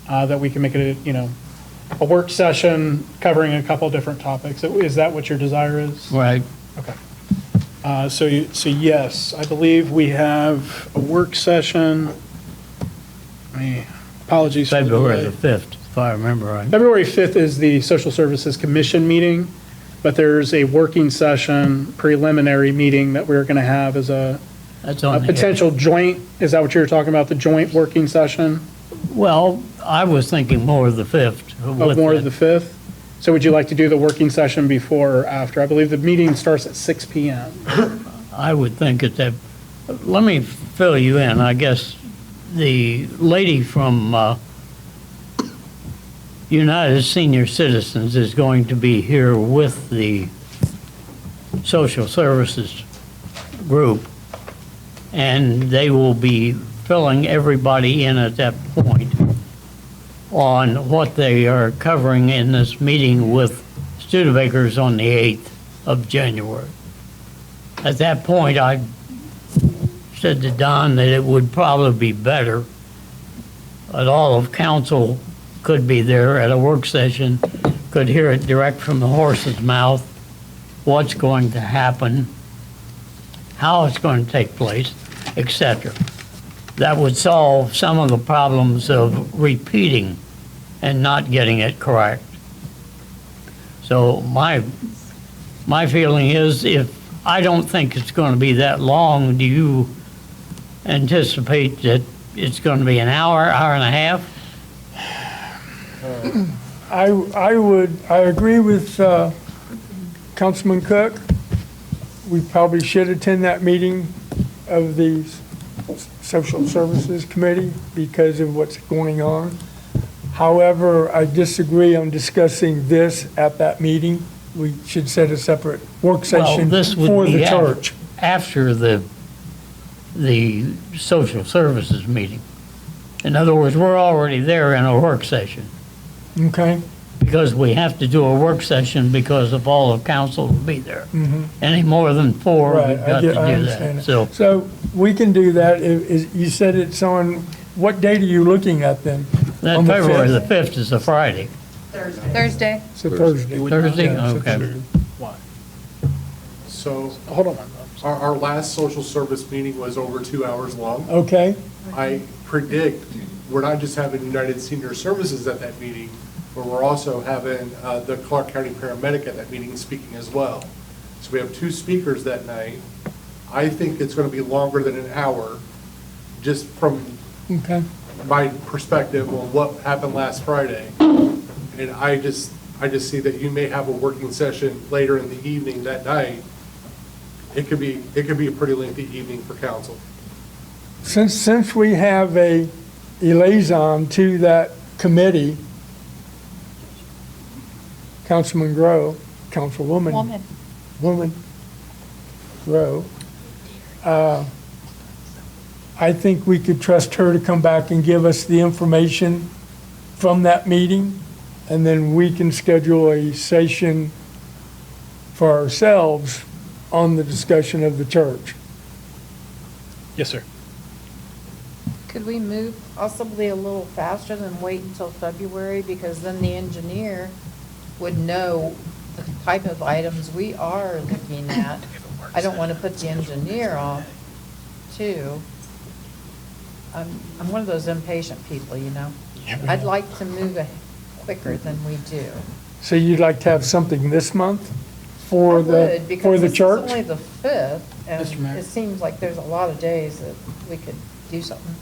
that we can make it a work session covering a couple different topics. Is that what your desire is? Right. Okay. So yes, I believe we have a work session. Apologies for the February delay. the 5th, if I remember right. February 5th is the Social Services Commission meeting, but there's a working session preliminary meeting that we're going to have as a That's on the potential joint, is that what you're talking about, the joint working session Well, I was thinking more of the 5th. of more of the 5th? So would you like to do the working session before or after? I believe the meeting starts at 6 PM. I would think that, let me fill you in. I guess the lady from United Senior Citizens is going to be here with the social services group, and they will be filling everybody in at that point on what they are covering in this meeting with Studebakers on the 8th of January. At that point, I said to Don that it would probably be better that all of council could be there at a work session, could hear it direct from the horse's mouth, what's going to happen, how it's going to take place, etc. That would solve some of the problems of repeating and not getting it correct. So my feeling is, if I don't think it's going to be that long, do you anticipate that it's going to be an hour, hour and a half? I agree with Councilman Cook. We probably should attend that meeting of the Social Services Committee because of what's going on. However, I disagree on discussing this at that meeting. We should set a separate work session this would for be the church. after the social services meeting. In other words, we're already there in a work session. Okay? Because we have to do a work session because of all of council will be there. Any more than 4, Right, we've got to I do understand that. that. So So we can do that. You said it's on, what date are you looking at then? that On the February 5th? the 5th is a Friday. Thursday. It's a Thursday. Thursday? Yeah, it's a Okay. Thursday. Why? So Hold on. our last social service meeting was over 2 hours long. Okay, I predict we're not just having United Senior Services at that meeting, but we're also having the Clark County paramedic at that meeting speaking as well. So we have 2 speakers that night. I think it's going to be longer than an hour, just from okay. my perspective on what happened last Friday. And I just see that you may have a working session later in the evening that night. It could be a pretty lengthy evening for council. Since we have a liaison to that committee, Councilwoman Grow, I think we could trust her to come back and give us the information from that meeting, and then we can schedule a session for ourselves on the discussion of the church. Yes, sir. Could we move possibly a little faster than wait until February? Because then the engineer would know the type of items we are looking at. I don't want to put the engineer off, too. I'm one of those impatient people, you know? I'd like to move quicker than we do. So you'd like to have something this month for I would, the because this is church? only the 5th, Mr. Mayor. and it seems like there's a lot of days that we could do something.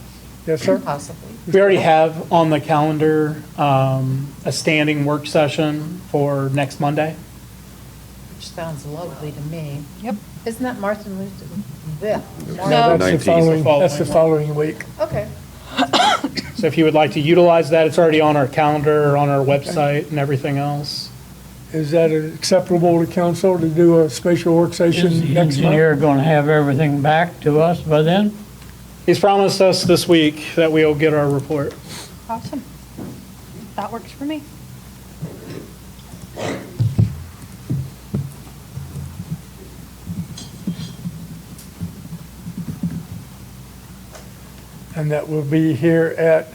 Yes, sir? Possibly. We already have on the calendar a standing work session for next Monday. Which sounds lovely to me. Yep. Isn't that Martin Luther? Yeah. No, that's the 19th. following week. Okay. So if you would like to utilize that, it's already on our calendar, on our website and everything else. Is that acceptable to council to do a special work Is session the next month? engineer going to have everything back to us by then? He's promised us this week that we'll get our report. Awesome. That works for me. And that will be here at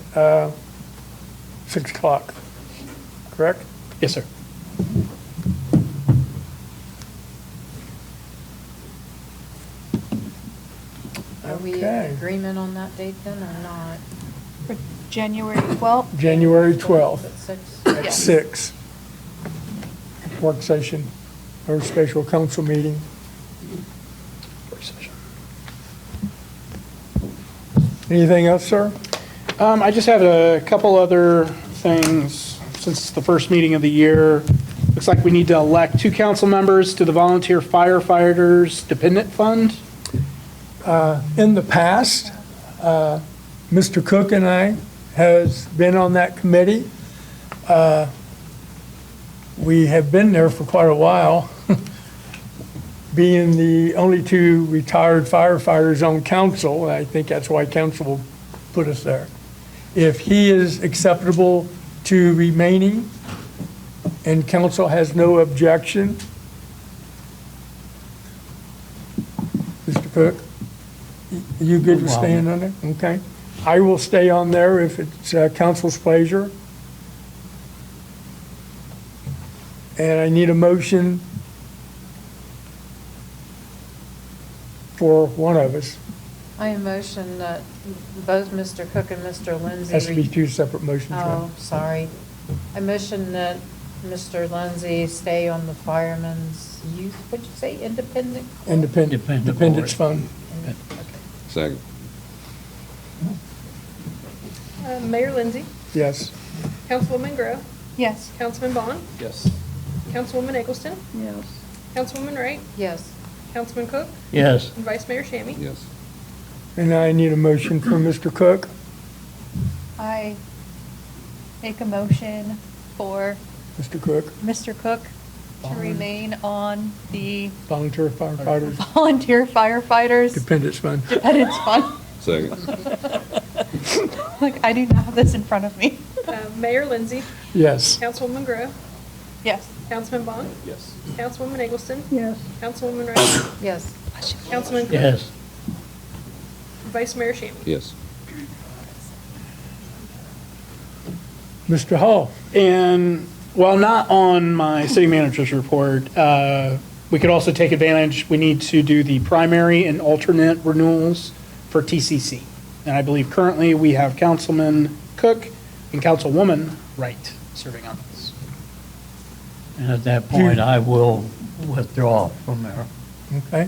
6 o'clock, correct? Yes, sir. Are we Okay. in agreement on that date then or not? For January 12th? January 12th At 6? at Yes. 6. Work session or special council meeting. Work session. Anything else, sir? I just have a couple other things since it's the first meeting of the year. Looks like we need to elect 2 council members to the Volunteer Firefighters Dependent Fund. In the past, Mr. Cook and I has been on that committee. We have been there for quite a while, being the only two retired firefighters on council. I think that's why council put us there. If he is acceptable to remaining and council has no objection, Mr. Cook, are you good with staying on there? Okay. I will stay on there if it's council's pleasure. And I need a motion for one of us. I motion that both Mr. Cook and Mr. Lindsay. Has to be two separate motions, right? Oh, sorry. I motion that Mr. Lindsay stay on the Fireman's Youth, what'd you say, Independent? Independence Fund. Second. Mayor Lindsay, Yes. Councilwoman Grove, Yes. Councilman Bond, Yes. Councilwoman Eggleston, Yes. Councilwoman Wright, Yes. Councilman Cook, Yes. and Vice Mayor Shammy. Yes. And I need a motion for Mr. Cook. I make a motion for Mr. Cook, Mr. Cook to remain on the Volunteer Firefighters Volunteer Firefighters Dependence Fund. Dependence Fund. Second. Like, I do not have this in front of me. Mayor Lindsay, Yes. Councilwoman Grove, Yes. Councilman Bond, Yes. Councilwoman Eggleston, Yes. Councilwoman Wright, Yes. Councilman Cook, Yes. Vice Mayor Shammy. Yes. Mr. Hall. And while not on my city manager's report, we could also take advantage, we need to do the primary and alternate renewals for TCC. And I believe currently we have Councilman Cook and Councilwoman Wright serving on this. And at that point, I will withdraw from there. Okay.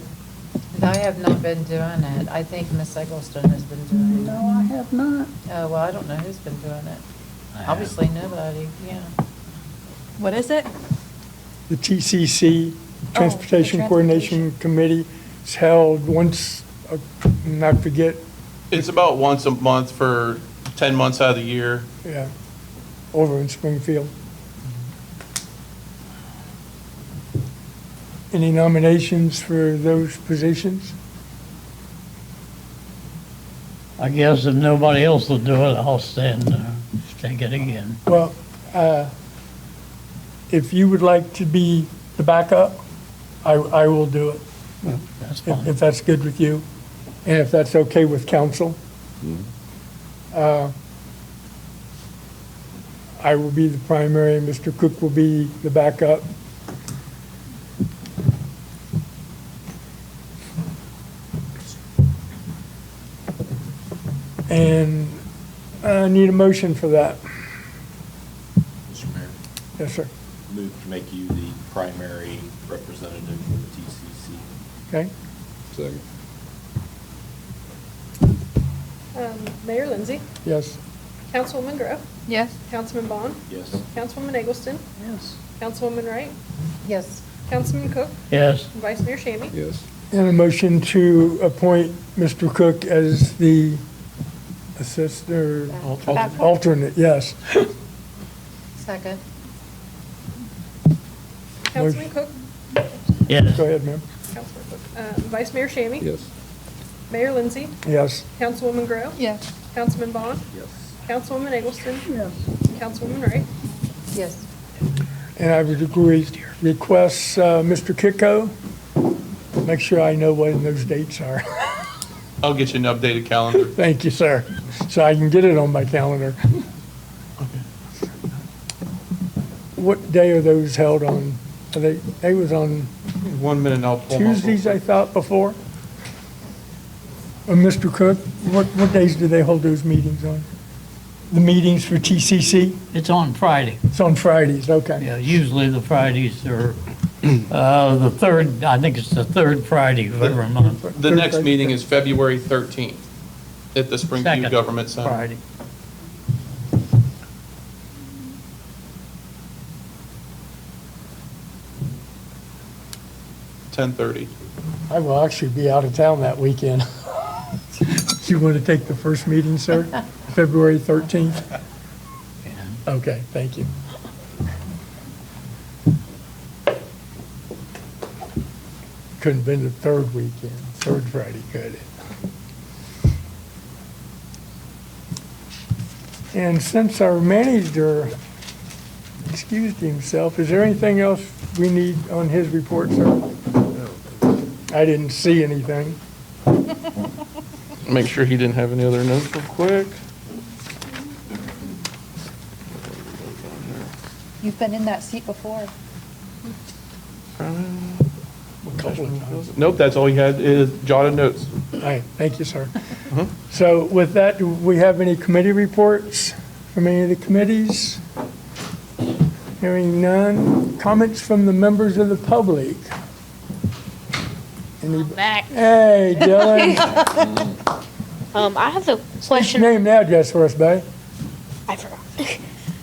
And I have not been doing it. I think Miss Eggleston has been doing it. No, I have not. Oh, well, I don't know who's been doing it. I have. Obviously, nobody, yeah. What is it? The TCC, Transportation Coordination Committee, is held once, I forget, It's about once a month for 10 months out of the year. yeah, over in Springfield. Any nominations for those positions? I guess if nobody else will do it, I'll stand there, take it again. Well, if you would like to be the backup, I will do it, That's if fine. that's good with you, and if that's okay with council. I will be the primary, and Mr. Cook will be the backup. And I need a motion for that. Mr. Mayor, Yes, sir. move to make you the primary representative for the TCC. Okay? Second. Mayor Lindsay, Yes. Councilwoman Grove, Yes. Councilman Bond, Yes. Councilwoman Eggleston, Yes. Councilwoman Wright, Yes. Councilman Cook, Yes. and Vice Mayor Shammy. Yes. And a motion to appoint Mr. Cook as the assistant, Backup. alternate, yes. Second. Councilman Cook, Yes. Go ahead, ma'am. Councilman Cook, Vice Mayor Shammy. Yes. Mayor Lindsay, Yes. Councilwoman Grove, Yes. Councilman Bond, Yes. Councilwoman Eggleston, Yes. Councilwoman Wright, Yes. And I would request Mr. Kicko, make sure I know what those dates are. I'll get you an updated calendar. Thank you, sir, so I can get it on my calendar. What day are those held on? Are they was on 1 minute, and I'll pull my. Tuesdays, I thought, before? Mr. Cook, what days do they hold those meetings on? The meetings for TCC? It's on Friday. It's on Fridays, okay. Yeah, usually the Fridays are, the third, I think it's the third Friday of every month. The next meeting is February 13th at the Springview Second Government Center. Friday. $10:30. I will actually be out of town that weekend. Do you want to take the first meeting, sir? February 13th? Okay, thank you. Couldn't have been the third weekend, third Friday, could it? And since our manager excused himself, is there anything else we need on his report, sir? I didn't see anything. Make sure he didn't have any other notes real quick. You've been in that seat before. A couple of times. Nope, that's all he had is jotted notes. All right, thank you, sir. So with that, do we have any committee reports from any of the committees? Hearing none. Comments from the members of the public? Any- Back. Hey, Dylan. I have a What's question. your name and address for us, babe? I forgot.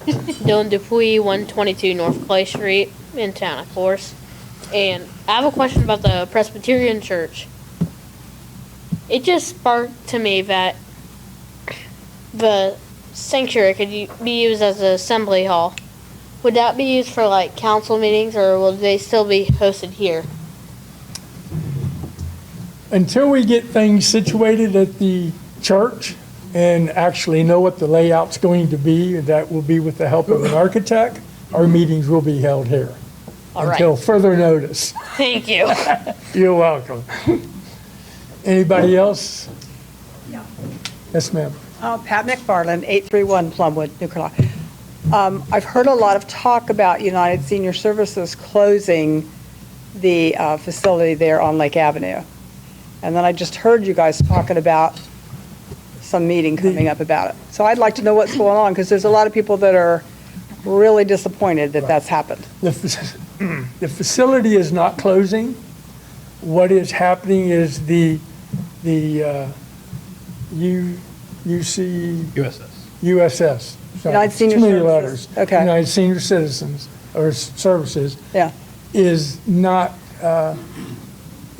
Dylan Dupuy, 122 North Clay Street in town, of course. And I have a question about the Presbyterian Church. It just sparked to me that the sanctuary could be used as an assembly hall. Would that be used for like council meetings, or will they still be hosted here? Until we get things situated at the church and actually know what the layout's going to be, and that will be with the help of an architect, our meetings will be held here. All right. Until further notice. Thank you. You're welcome. Anybody else? Yeah. Yes, ma'am. Pat McFarland, 831 Plumwood, New Carolina. I've heard a lot of talk about United Senior Services closing the facility there on Lake Avenue. And then I just heard you guys talking about some meeting coming up about it. So I'd like to know what's going on, because there's a lot of people that are really disappointed that that's happened. The facility is not closing. What is happening is the USS. Sorry, United Senior too many Services. letters. Okay. United Senior Citizens, or Services, Yeah. is not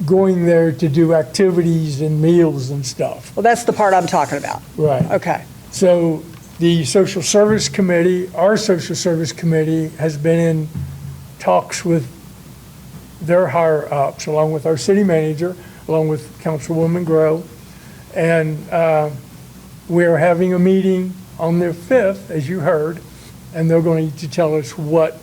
going there to do activities and meals and stuff. Well, that's the part I'm talking about. Right. Okay. So the Social Service Committee, our Social Service Committee, has been in talks with their higher-ups, along with our city manager, along with Councilwoman Grow, and we're having a meeting on the 5th, as you heard, and they're going to tell us what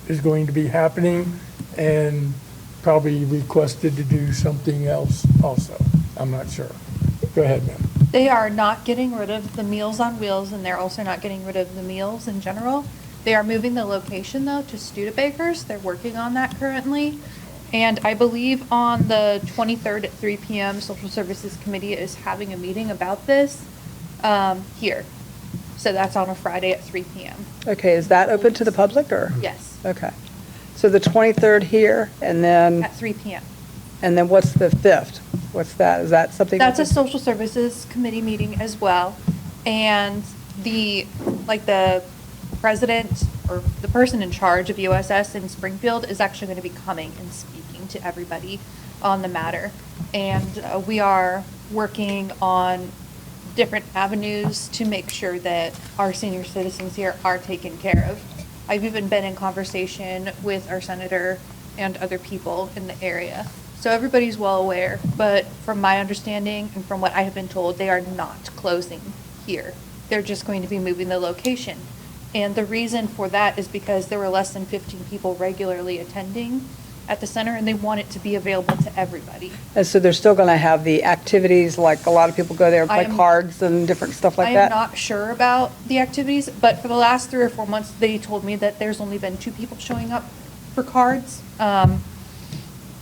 is going to be happening, and probably requested to do something else also. I'm not sure. Go ahead, ma'am. They are not getting rid of the Meals on Wheels, and they're also not getting rid of the meals in general. They are moving the location, though, to Studebakers. They're working on that currently. And I believe on the 23rd at 3 p.m., Social Services Committee is having a meeting about this here. So that's on a Friday at 3 p.m. Okay, is that open to the public, or? Yes, Okay. So the 23rd here, and then at 3 p.m. what's the 5th? What's that? Is that something? That's a Social Services Committee meeting as well. And the president or the person in charge of USS in Springfield is actually going to be coming and speaking to everybody on the matter. And we are working on different avenues to make sure that our senior citizens here are taken care of. I've even been in conversation with our senator and other people in the area. So everybody's well aware, but from my understanding and from what I have been told, they are not closing here. They're just going to be moving the location. And the reason for that is because there were less than 15 people regularly attending at the center, and they want it to be available to everybody. And so they're still going to have the activities, like a lot of people go there and play cards and different stuff like I that? am not sure about the activities, but for the last 3 or 4 months, they told me that there's only been 2 people showing up for cards.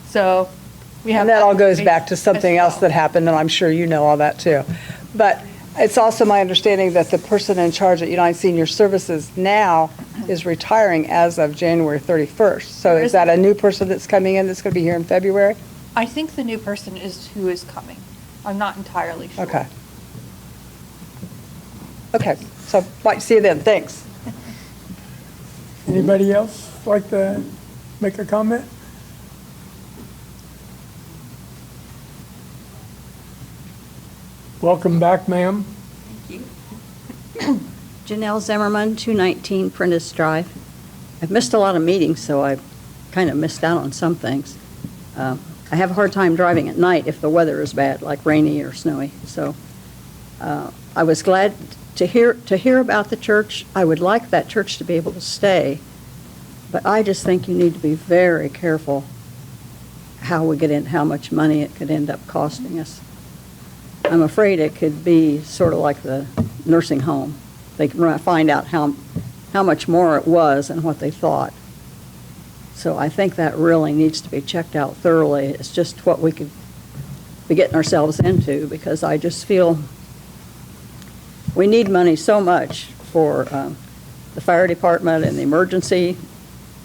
So we have. And that all goes back to as something else well. that happened, and I'm sure you know all that too. But it's also my understanding that the person in charge at United Senior Services now is retiring as of January 31st. So is that a new person that's coming in that's going to be here in February? I think the new person is who is coming. I'm not entirely sure. Okay. Okay, so might see you then. Thanks. Anybody else like to make a comment? Welcome back, ma'am. Janelle Zimmerman, 219 Prentice Drive. I've missed a lot of meetings, so I've kind of missed out on some things. I have a hard time driving at night if the weather is bad, like rainy or snowy. So I was glad to hear about the church. I would like that church to be able to stay, but I just think you need to be very careful how we get in, how much money it could end up costing us. I'm afraid it could be sort of like the nursing home. They can find out how much more it was and what they thought. So I think that really needs to be checked out thoroughly. It's just what we could be getting ourselves into, because I just feel we need money so much for the fire department and the emergency.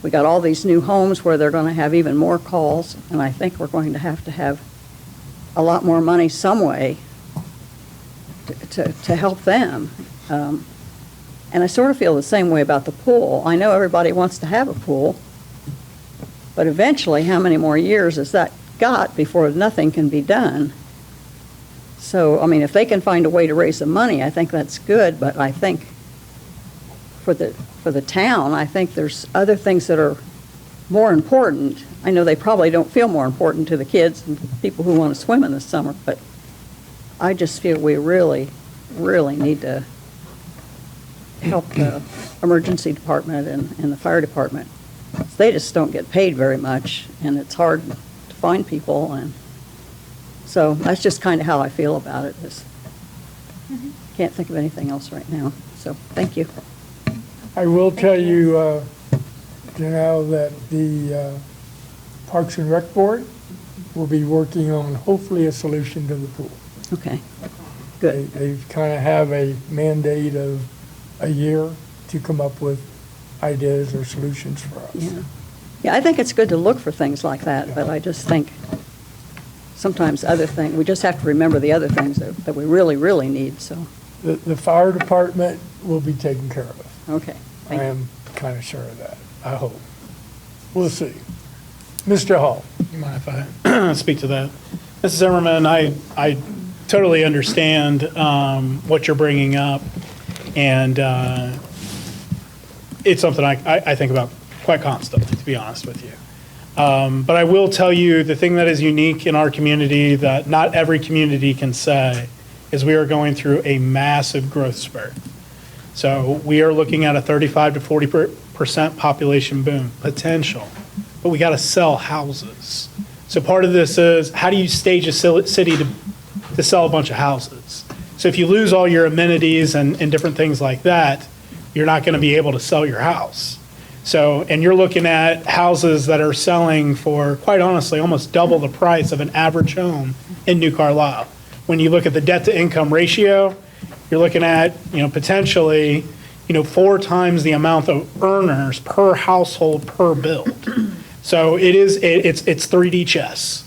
We got all these new homes where they're going to have even more calls, and I think we're going to have a lot more money some way to help them. And I sort of feel the same way about the pool. I know everybody wants to have a pool, but eventually, how many more years has that got before nothing can be done? So, I mean, if they can find a way to raise the money, I think that's good, but I think for the town, I think there's other things that are more important. I know they probably don't feel more important to the kids and people who want to swim in the summer, but I just feel we really, really need to help the emergency department and the fire department. They just don't get paid very much, and it's hard to find people, and so that's just kind of how I feel about it. Can't think of anything else right now, so thank you. I will tell you, Janelle, that the Parks and Rec Board will be working on hopefully a solution to the pool. Okay, good. They kind of have a mandate of a year to come up with ideas or solutions for us. Yeah, I think it's good to look for things like that, but I just think sometimes we just have to remember the other things that we really, really need, so. The fire department will be taken care of. Okay. I am kind of sure of that, I hope. We'll see. Mr. Hall. You mind if I speak to that? Mrs. Zimmerman, I totally understand what you're bringing up, and it's something I think about quite constantly, to be honest with you. But I will tell you, the thing that is unique in our community that not every community can say is we are going through a massive growth spurt. So we are looking at a 35 to 40% population boom potential, but we got to sell houses. So part of this is, how do you stage a city to sell a bunch of houses? So if you lose all your amenities and different things like that, you're not going to be able to sell your house. So, and you're looking at houses that are selling for, quite honestly, almost double the price of an average home in New Carlisle. When you look at the debt to income ratio, you're looking at, potentially, 4 times the amount of earners per household per build. So it's 3D chess.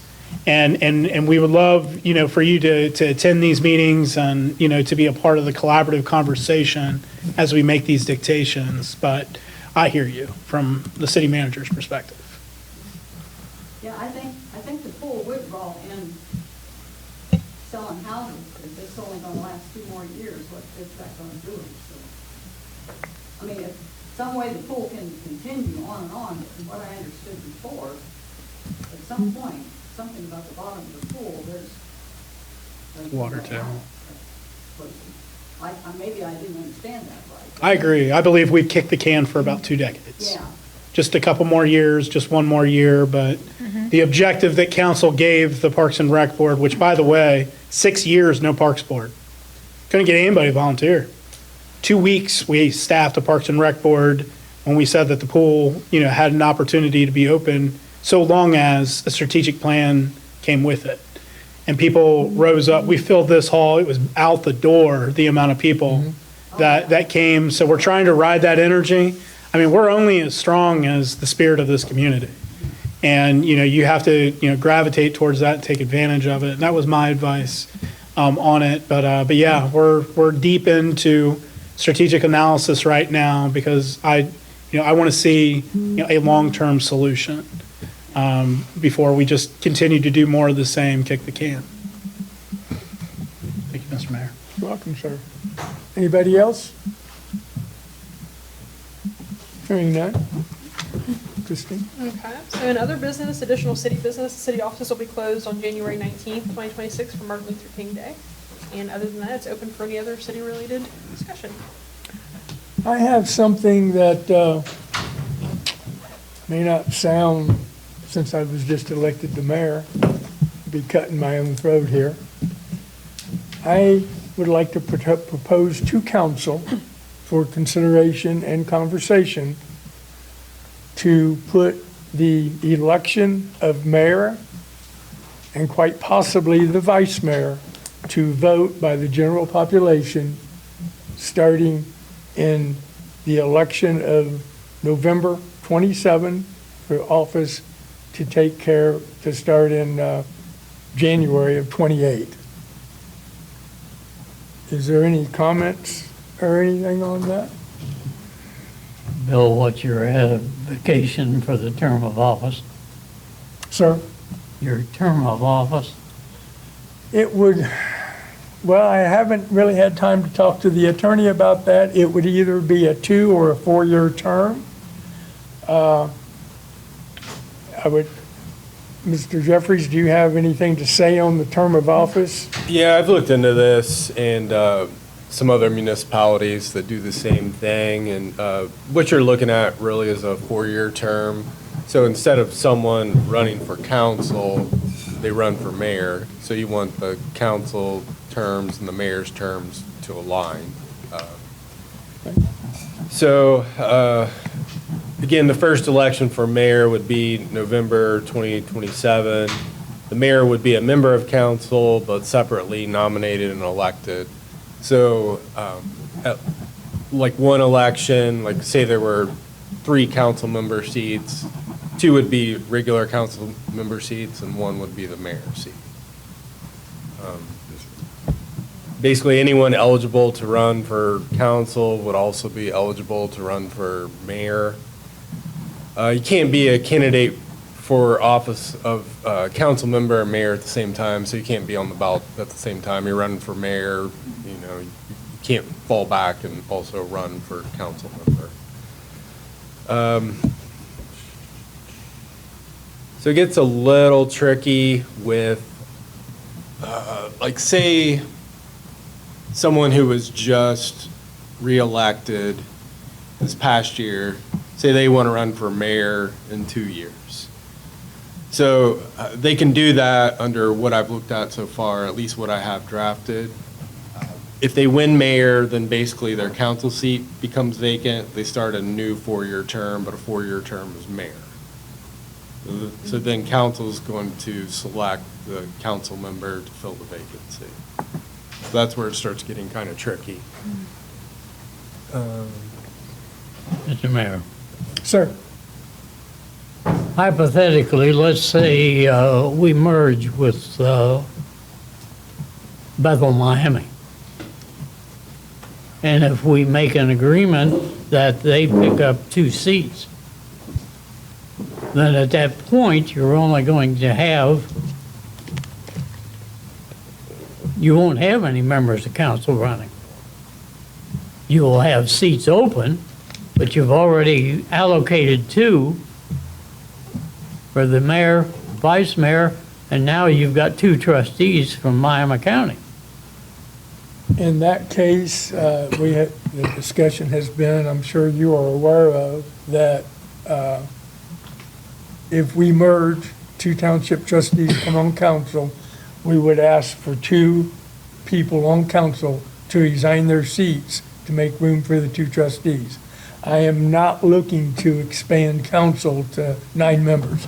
And we would love, for you to attend these meetings and, to be a part of the collaborative conversation as we make these dictations. But I hear you from the city manager's perspective. Yeah, I think the pool would draw in selling houses, because it's only going to last 2 more years. What is that going to do? So, I mean, if some way the pool can continue on and on, from what I understood before, at some point, something about the bottom of the pool, there's Water table. Maybe I didn't understand that right. I agree. I believe we've kicked the can for about 2 decades. Yeah. Just a couple more years, just 1 more year, but the objective that council gave the Parks and Rec Board, which, by the way, 6 years, no Parks Board. Couldn't get anybody to volunteer. 2 weeks, we staffed a Parks and Rec Board when we said that the pool, had an opportunity to be open, so long as a strategic plan came with it. And people rose up. We filled this hall. It was out the door, the amount of people that came. So we're trying to ride that energy. I mean, we're only as strong as the spirit of this community. And, you have to, gravitate towards that and take advantage of it. And that was my advice on it. But yeah, we're deep into strategic analysis right now, because I want to see, a long-term solution before we just continue to do more of the same, kick the can. Thank you, Mr. welcome, sir. Anybody else? Hearing none. Christine? Okay, so in other business, additional city business, the city office will be closed on January 19th, 2026 for Martin Luther King Day. And other than that, it's open for any other city-related discussion. I have something that may not sound, since I was just elected to mayor, be cutting my own throat here. I would like to propose to council for consideration and conversation to put the election of mayor and quite possibly the vice mayor to vote by the general population starting in the election of November 27 for office to start in January of 28. Is there any comments or anything on that? Bill, what's your advocation for the term of office? Sir? Your term of office? It would, well, I haven't really had time to talk to the attorney about that. It would either be a 2 or a 4-year term. Mr. Jeffries, do you have anything to say on the term of office? Yeah, I've looked into this and some other municipalities that do the same thing. And what you're looking at really is a 4-year term. So instead of someone running for council, they run for mayor. So you want the council terms and the mayor's terms to align. Again, the first election for mayor would be November 2027. The mayor would be a member of council, but separately nominated and elected. So, like one election, like say there were 3 council member seats, 2 would be regular council member seats, and 1 would be the mayor's seat. Basically, anyone eligible to run for council would also be eligible to run for mayor. You can't be a candidate for office of council member and mayor at the same time, so you can't be on the ballot at the same time. You're running for mayor, you can't fall back and also run for council member. So it gets a little tricky with, like say, someone who was just reelected this past year, say they want to run for mayor in 2 years. So they can do that under what I've looked at so far, at least what I have drafted. If they win mayor, then basically their council seat becomes vacant. They start a new 4-year term, but a 4-year term is mayor. So then council is going to select the council member to fill the vacancy. So that's where it starts getting kind of tricky. Mr. Mayor. Sir. Hypothetically, let's say we merge with Bethel, Miami. And if we make an agreement that they pick up 2 seats, then at that point, you're only going to have, you won't have any members of council running. You will have seats open, but you've already allocated 2 for the mayor, vice mayor, and now you've got 2 trustees from Miami County. In that case, the discussion has been, I'm sure you are aware of, that if we merge 2 township trustees come on council, we would ask for 2 people on council to resign their seats to make room for the 2 trustees. I am not looking to expand council to 9 members.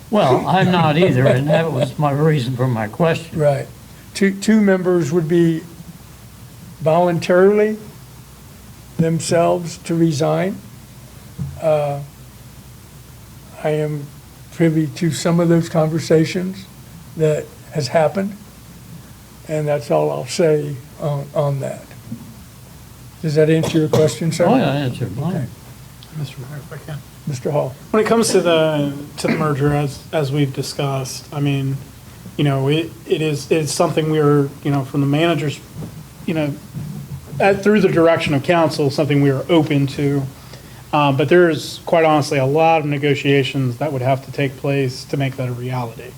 Well, I'm not either, and that was my reason for my question. Right. 2 members would be voluntarily themselves to resign. I am privy to some of those conversations that has happened, and that's all I'll say on that. Does that answer your question, sir? Oh, yeah, answered mine. Okay. Mr. Mayor, if I can. Mr. Hall. When it comes to the merger, as we've discussed, I mean, it's something we're, from the managers, through the direction of council, something we are open to. But there's, quite honestly, a lot of negotiations that would have to take place to make that a reality.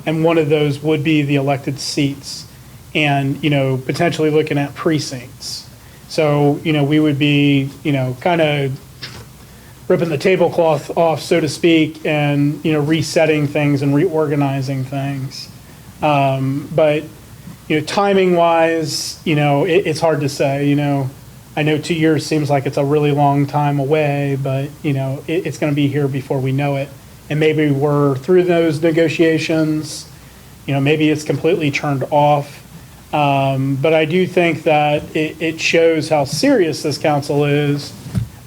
And one of those would be the elected seats and, potentially looking at precincts. So, we would be, kind of ripping the tablecloth off, so to speak, and, resetting things and reorganizing things. But, timing wise, it's hard to say, I know 2 years seems like it's a really long time away, but, it's going to be here before we know it. And maybe we're through those negotiations, maybe it's completely turned off. But I do think that it shows how serious this council is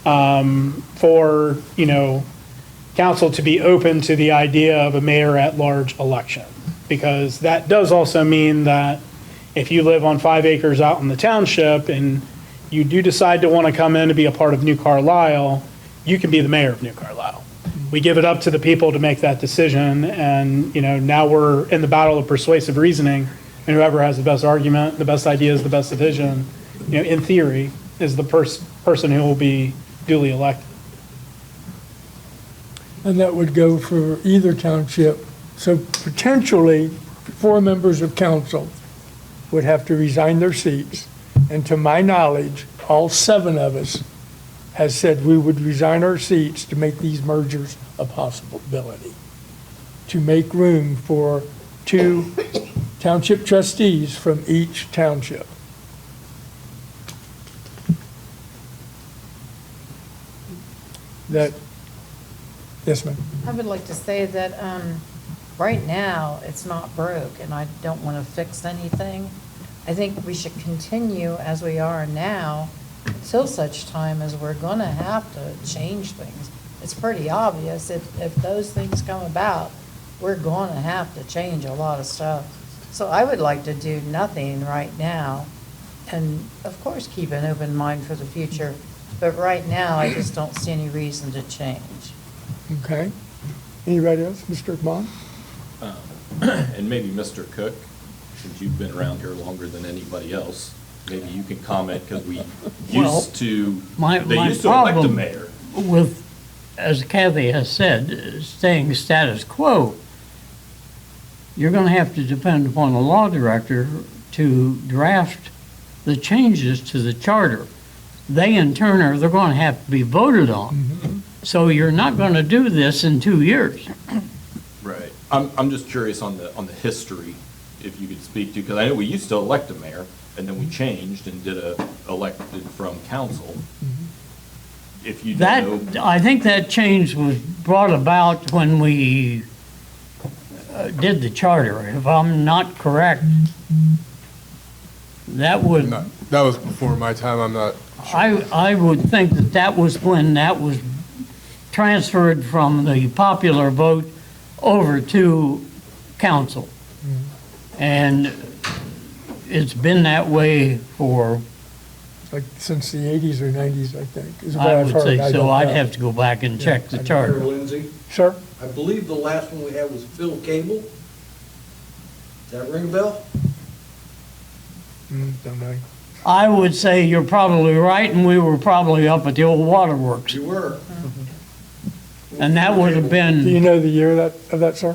for, council to be open to the idea of a mayor at large election. Because that does also mean that if you live on 5 acres out in the township and you do decide to want to come in to be a part of New Carlisle, you can be the mayor of New Carlisle. We give it up to the people to make that decision, and, now we're in the battle of persuasive reasoning, and whoever has the best argument, the best ideas, the best division, in theory, is the person who will be duly elected. And that would go for either township. So potentially, 4 members of council would have to resign their seats. And to my knowledge, all 7 of us has said we would resign our seats to make these mergers a possibility, to make room for 2 township trustees from each township. That, yes, ma'am? I would like to say that right now, it's not broke, and I don't want to fix anything. I think we should continue as we are now until such time as we're going to have to change things. It's pretty obvious if those things come about, we're going to have to change a lot of stuff. So I would like to do nothing right now, and of course, keep an open mind for the future. But right now, I just don't see any reason to change. Okay. Anybody else? Mr. Bond? And maybe Mr. Cook, since you've been around here longer than anybody else, maybe you can comment, because we used to, they used to elect a mayor. With, as Kathy has said, staying status quo, you're going to have to depend upon the law director to draft the changes to the charter. They in turn they're going to have to be voted on. Mm-hmm. So you're not going to do this in 2 years. Right. I'm just curious on the history, if you could speak to, because I know we used to elect a mayor, and then we changed and did elected from council. Mm-hmm. If you know. I think that change was brought about when we did the charter. If I'm not correct, that would. That was before my time. I'm not sure. I would think that was when that was transferred from the popular vote over to council. Mm-hmm. And it's been that way for. Like since the 80s or 90s, I think. Is what I I've would heard. say so. I'd have to go back and check the charter. Lindsay, Sir? I believe the last one we had was Phil Cable. Does that ring a bell? Don't know. I would say you're probably right, and we were probably up at the old waterworks. You were. Mm-hmm. And that would have been. Do you know the year of that, sir? I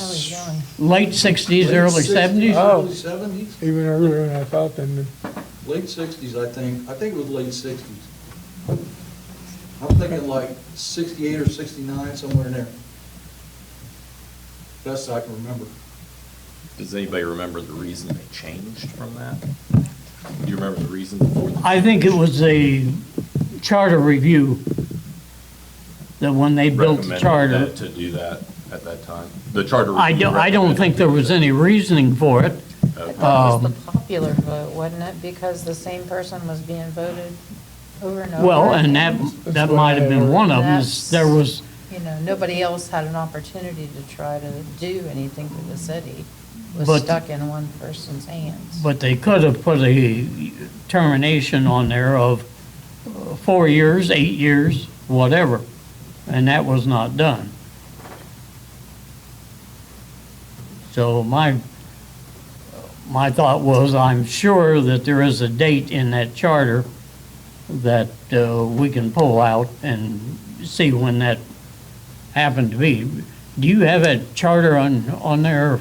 was young. Late 60s, early 70s? Early 70s? Even earlier than I thought then. Late 60s, I think. I think it was late 60s. I'm thinking like 68 or 69, somewhere in there. Best I can remember. Does anybody remember the reason they changed from that? Do you remember the reason for that? I think it was a charter review, that when they built the charter. Recommended that to do that at that time? The charter I review don't think there was any reasoning for it. That was the popular vote, wasn't it? Because the same person was being voted over and over. Well, and that might have been one of them. There was. Nobody else had an opportunity to try to do anything for the city. It was But- stuck in one person's hands. But they could have put a termination on there of 4 years, 8 years, whatever, and that was not done. So my thought was, I'm sure that there is a date in that charter that we can pull out and see when that happened to be. Do you have a charter on there?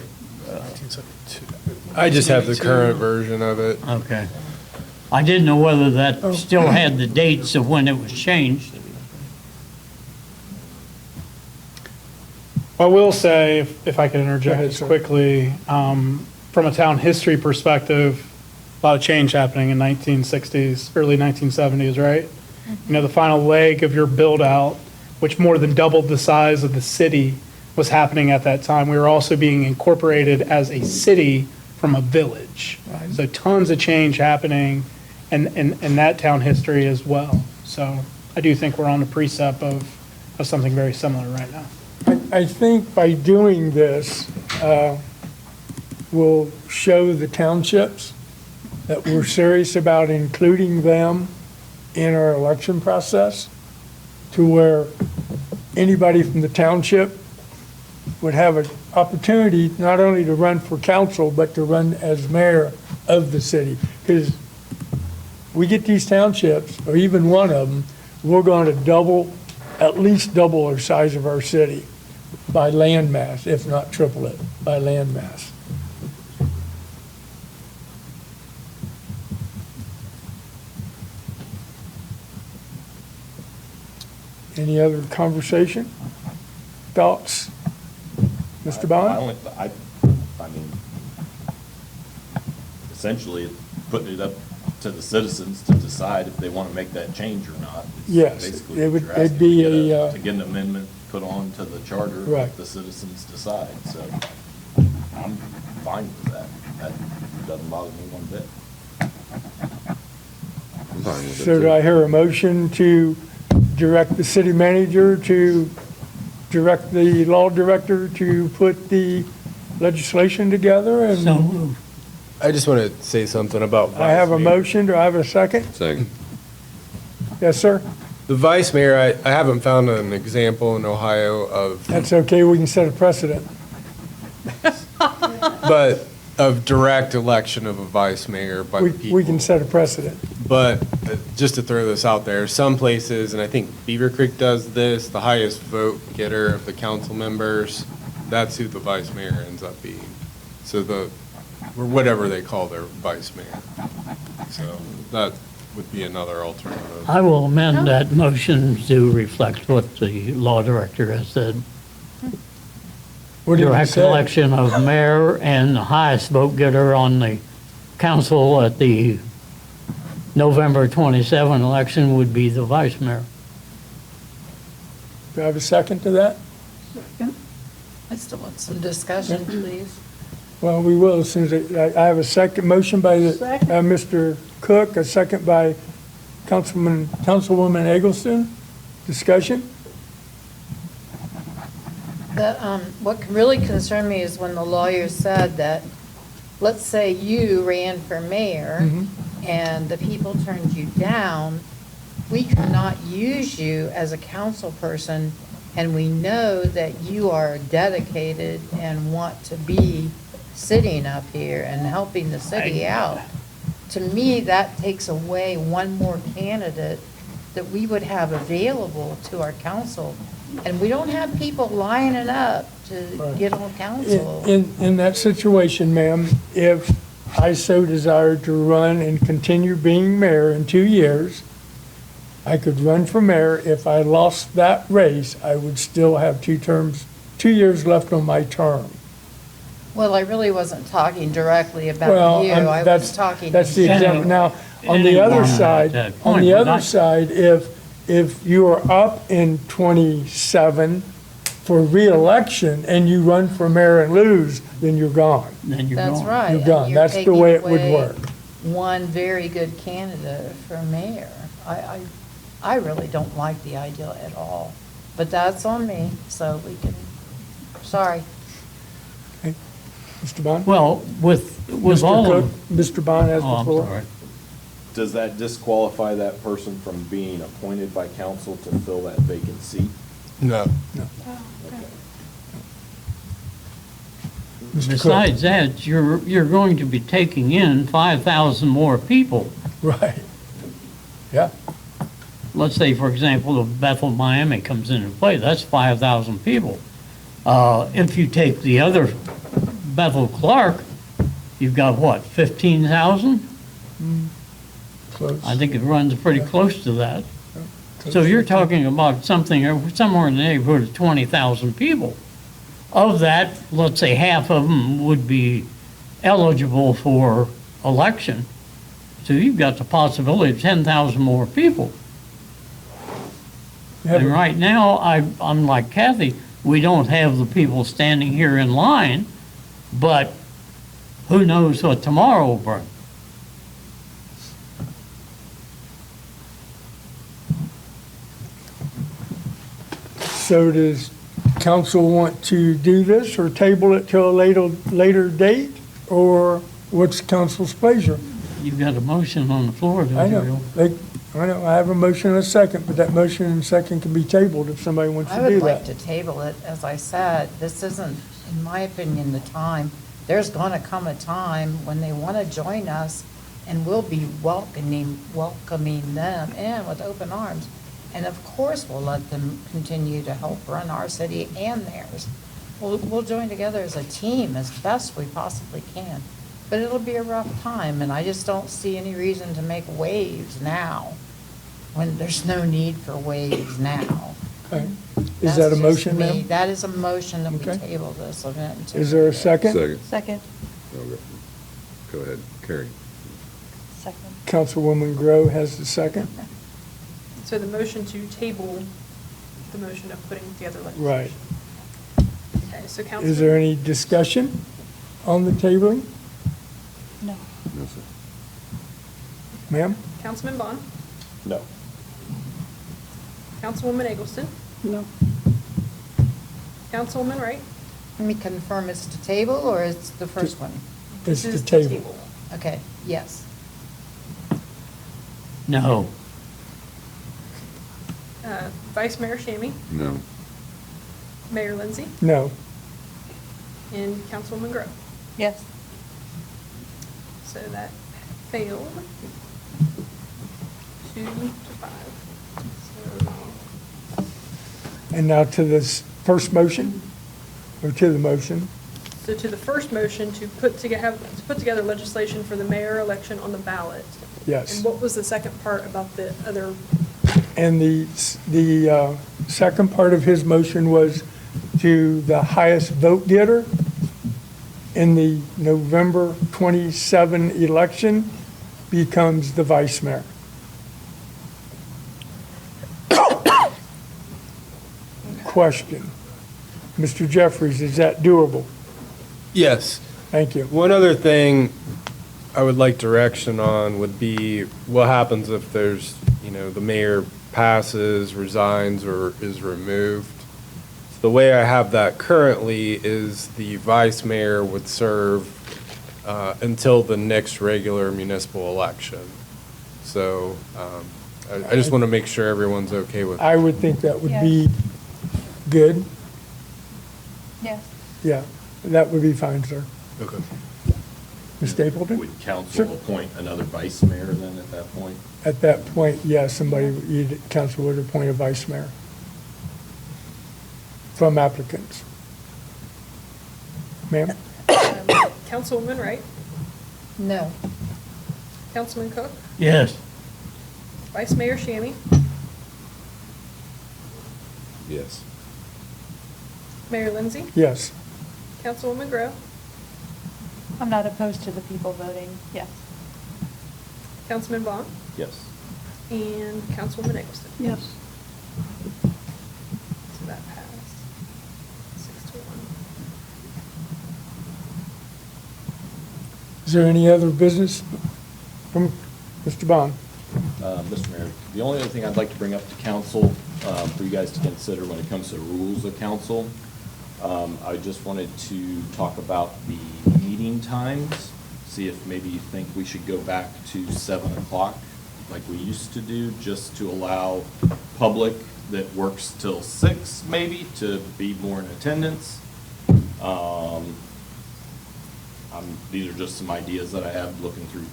I just have the current version of it. Okay. I didn't know whether that still had the dates of when it was changed. I will say, if I could interject ahead, just sir. quickly, from a town history perspective, a lot of change happening in 1960s, early 1970s, right? You know, the final leg of your build-out, which more than doubled the size of the city, was happening at that time. We were also being incorporated as a city from a village. So tons of change happening in that town history as well. So I do think we're on the precept of something very similar right now. I think by doing this, we'll show the townships that we're serious about including them in our election process, to where anybody from the township would have an opportunity not only to run for council, but to run as mayor of the city. Because we get these townships, or even one of them, we're going to at least double our size of our city by land mass, if not triple it by land mass. Any other conversation? Thoughts? Mr. Bond? I mean, essentially, putting it up to the citizens to decide if they want to make that change or not. Is Yes, basically it what would, you're it'd asking, be to get an amendment put on to the charter, Right. if the citizens decide, so I'm fine with that. That doesn't bother me one bit. So do I hear a motion to direct the city manager to direct the law director to put the legislation together? And So moved. I just want to say something about I have a vice mayor. motion. Do I have a second? Second. Yes, sir. The vice mayor, I haven't found an example in Ohio of, That's okay. We can set a precedent. but of direct election of a vice mayor by the people. We can set a precedent. But just to throw this out there, some places, and I think Beaver Creek does this, the highest vote getter of the council members, that's who the vice mayor ends up being. So or whatever they call their vice mayor. So that would be another alternative. I will amend that motion to reflect what the law director has said. What did you Direct say? election of mayor and the highest vote getter on the council at the November 27 election would be the vice mayor. Do I have a second to that? I still want some discussion, please. Well, we will as soon as I have a second motion by Mr. Cook, a second by Councilwoman Eggleston. Discussion? What really concerned me is when the lawyer said that, let's say you ran for mayor and the people turned you down, we cannot use you as a council person, and we know that you are dedicated and want to be sitting up here and helping the city out. To me, that takes away one more candidate that we would have available to our council. And we don't have people lining up to get on council. In that situation, ma'am, if I so desired to run and continue being mayor in 2 years, I could run for mayor. If I lost that race, I would still have 2 years left on my term. Well, I really wasn't talking directly about Well, you. I was talking. that's the in example. general. Now, on the other Anyone side, at that on point, the but other side, if you are up in 27 for reelection and you run for mayor and lose, then you're gone. Then you're That's gone. right. You're gone. You're That's the taking way it would away work. One very good candidate for mayor. I really don't like the idea at all. But that's on me, so we can, sorry. Mr. Bond? Well, with Mr. all Cook, of, Mr. Bond has oh, the I'm floor. sorry. Does that disqualify that person from being appointed by council to fill that vacant seat? No. Mr. Cook. Besides that, you're going to be taking in 5,000 more people. Right. Yeah. Let's say, for example, if Bethel, Miami comes into play, that's 5,000 people. If you take the other Bethel Clark, you've got what, 15,000? Close. I think it runs pretty close to that. So you're talking about something, somewhere in the neighborhood of 20,000 people. Of that, let's say half of them would be eligible for election. So you've got the possibility of 10,000 more people. And right now, I'm like Kathy, we don't have the people standing here in line, but who knows what tomorrow will bring. So does council want to do this or table it till a later date? Or what's council's pleasure? You've got a motion on the floor, I don't you? know. I know, I have a motion and a second, but that motion and second can be tabled if somebody wants I to do would like that. to table it. As I said, this isn't, in my opinion, the time. There's going to come a time when they want to join us, and we'll be welcoming them in with open arms. And of course, we'll let them continue to help run our city and theirs. We'll join together as a team as best we possibly can. But it'll be a rough time, and I just don't see any reason to make waves now, when there's no need for waves now. Okay. Is that a That's just motion, me. ma'am? That is a motion that we Okay. table this event. until Is there a we- second? Second. Go ahead, Carrie. Second. Councilwoman Grow has the second. So the motion to table, the motion of putting together legislation. Right. Okay, so Is there Councilman, any discussion on the tabling? No. No, sir. Ma'am? Councilman Bond, No. Councilwoman Eggleston, No. Councilwoman Wright. Let me confirm, it's to table or it's the first one? It's This the is to table. Okay, yes. No. Vice Mayor Shammy, No. Mayor Lindsay, No. and Councilwoman Grow. Yes. So that failed. 2 to 5. And now to this first motion, or to the motion? So to the first motion to put together legislation for the mayor election on the ballot. Yes. And what was the second part about the other? And the second part of his motion was to the highest vote getter in the November 27 election becomes the vice mayor. Question. Mr. Jeffries, is that doable? Yes. Thank you. One other thing I would like direction on would be what happens if there's, the mayor passes, resigns, or is removed. The way I have that currently is the vice mayor would serve until the next regular municipal election. So I just want to make sure everyone's okay with I would think that would be good. Yes. Yeah, that would be fine, sir. Okay. Ms. Stapleton? Would council Sure. appoint another vice mayor then at that point? At that point, yes, council would appoint a vice mayor from applicants. Ma'am? Councilwoman Wright, No. Councilman Cook, Yes. Vice Mayor Shammy, Yes. Mayor Lindsay, Yes. Councilwoman Grow, I'm not opposed to the people voting, yes. Councilman Bond, Yes. and Councilwoman Eggleston. Yes. So that passed. 6-1. Is there any other business from Mr. Bond? Mr. Mayor, the only other thing I'd like to bring up to council for you guys to consider when it comes to rules of council, I just wanted to talk about the meeting times, see if maybe you think we should go back to 7 o'clock like we used to do, just to allow public that works till 6 maybe to be more in attendance. These are just some ideas that I have looking through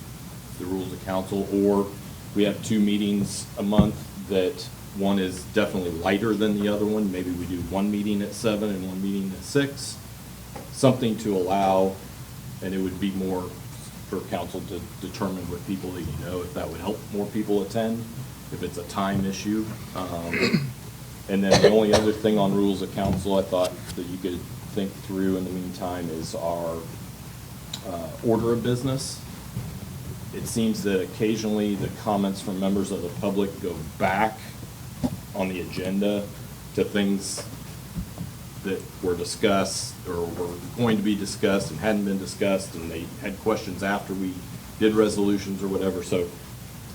the rules of council. Or we have 2 meetings a month that one is definitely lighter than the other one. Maybe we do 1 meeting at 7 and 1 meeting at 6. Something to allow, and it would be more for council to determine with people that you know if that would help more people attend, if it's a time issue. And then the only other thing on rules of council I thought that you could think through in the meantime is our order of business. It seems that occasionally the comments from members of the public go back on the agenda to things that were discussed or were going to be discussed and hadn't been discussed, and they had questions after we did resolutions or whatever. So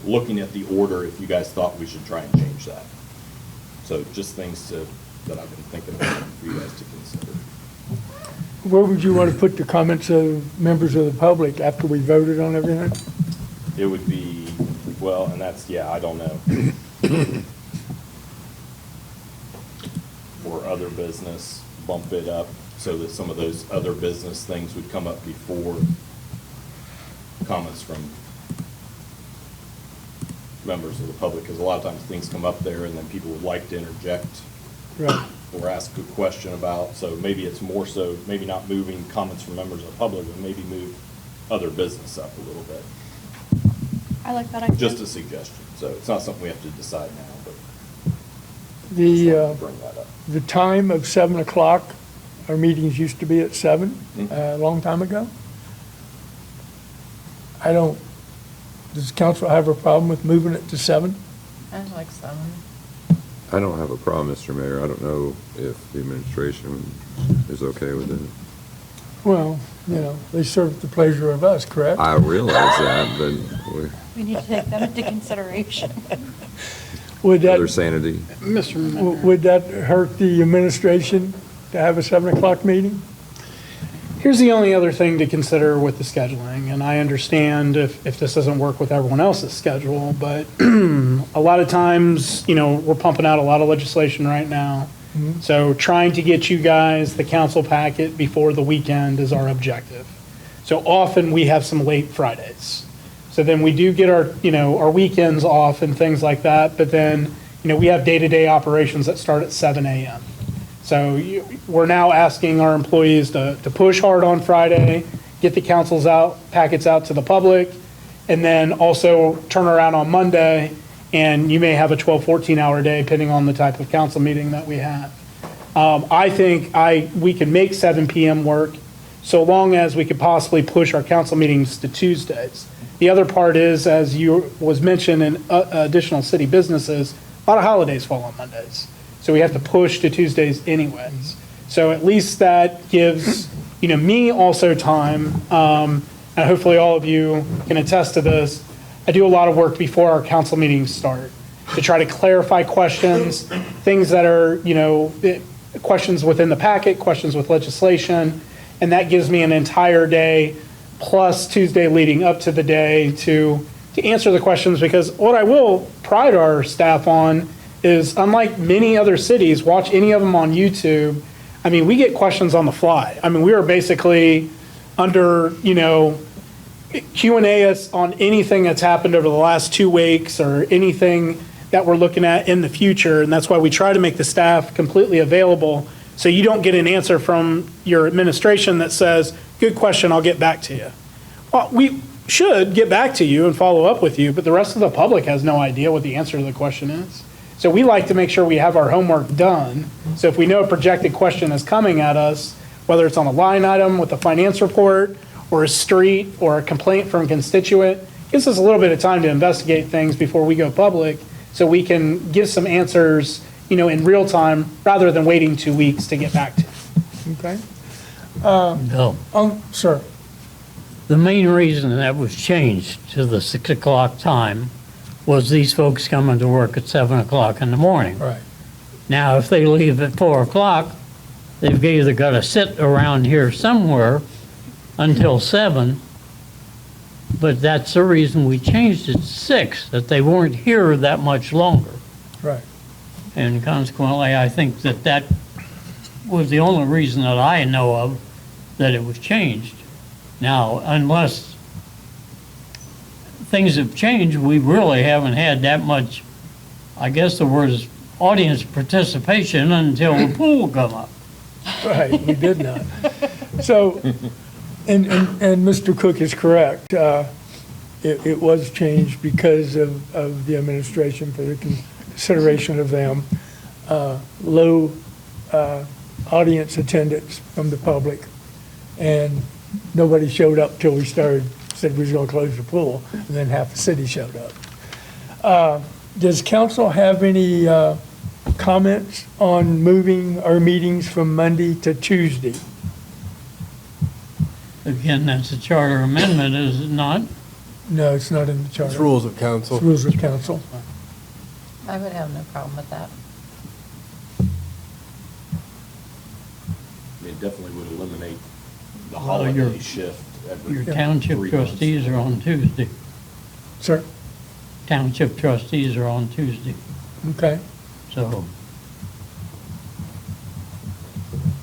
looking at the order, if you guys thought we should try and change that. So just things that I've been thinking about for you guys to consider. Where would you want to put the comments of members of the public after we voted on everything? It would be, well, and that's, yeah, I don't know. Or other business, bump it up so that some of those other business things would come up before comments from members of the public, because a lot of times things come up there and then people would like to interject. Right. Or ask a question about, so maybe it's more so, maybe not moving comments from members of the public, but maybe move other business up a little bit. I like that idea. Just a suggestion, so it's not something we have to decide now, but bring that up. The time of 7 o'clock, our meetings used to be at 7, a long time ago. Does council have a problem with moving it to 7? I like 7. I don't have a problem, Mr. Mayor. I don't know if the administration is okay with it. Well, they serve at the pleasure of us, correct? I realize that, but We need to take that into consideration. Would that, their sanity. would that hurt the administration to have a 7 o'clock meeting? Here's the only other thing to consider with the scheduling, and I understand if this doesn't work with everyone else's schedule, but a lot of times, we're pumping out a lot of legislation right now. So trying to get you guys the council packet before the weekend is our objective. So often we have some late Fridays. So then we do get our weekends off and things like that, but then, we have day-to-day operations that start at 7 a.m. So we're now asking our employees to push hard on Friday, get the packets out to the public, and then also turn around on Monday, and you may have a 12, 14-hour day, depending on the type of council meeting that we have. I think we can make 7 p.m. work, so long as we could possibly push our council meetings to Tuesdays. The other part is, as was mentioned in additional city businesses, a lot of holidays fall on Mondays. So we have to push to Tuesdays anyways. So at least that gives, me also time, and hopefully all of you can attest to this. I do a lot of work before our council meetings start to try to clarify questions, things that are, questions within the packet, questions with legislation, and that gives me an entire day plus Tuesday leading up to the day to answer the questions, because what I will pride our staff on is, unlike many other cities, watch any of them on YouTube. I mean, we get questions on the fly. I mean, we are basically under, Q&A us on anything that's happened over the last 2 weeks or anything that we're looking at in the future. And that's why we try to make the staff completely available, so you don't get an answer from your administration that says, good question, I'll get back to you. Well, we should get back to you and follow up with you, but the rest of the public has no idea what the answer to the question is. So we like to make sure we have our homework done. So if we know a projected question is coming at us, whether it's on a line item with a finance report or a street or a complaint from a constituent, gives us a little bit of time to investigate things before we go public, so we can give some answers, in real time, rather than waiting 2 weeks to get back to you. Okay. Bill, Sir. the main reason that was changed to the 6 o'clock time was these folks coming to work at 7 o'clock in the morning. Right. Now, if they leave at 4 o'clock, they've either got to sit around here somewhere until 7, but that's the reason we changed it to 6, that they weren't here that much longer. Right. And consequently, I think that was the only reason that I know of that it was changed. Now, unless things have changed, we really haven't had that much, I guess the word is audience participation until the pool come up. Right, we did not. So, and Mr. Cook is correct. It was changed because of the administration for the consideration of them. Low audience attendance from the public. And nobody showed up till we said we was going to close the pool, and then half the city showed up. Does council have any comments on moving our meetings from Monday to Tuesday? Again, that's a charter amendment, is it not? No, it's not in the charter. It's rules of council. It's rules of council. I would have no problem with that. It definitely would eliminate the Well, your- holiday shift every Your 3 township months. trustees are on Tuesday. Sir? Township trustees are on Tuesday, Okay. so.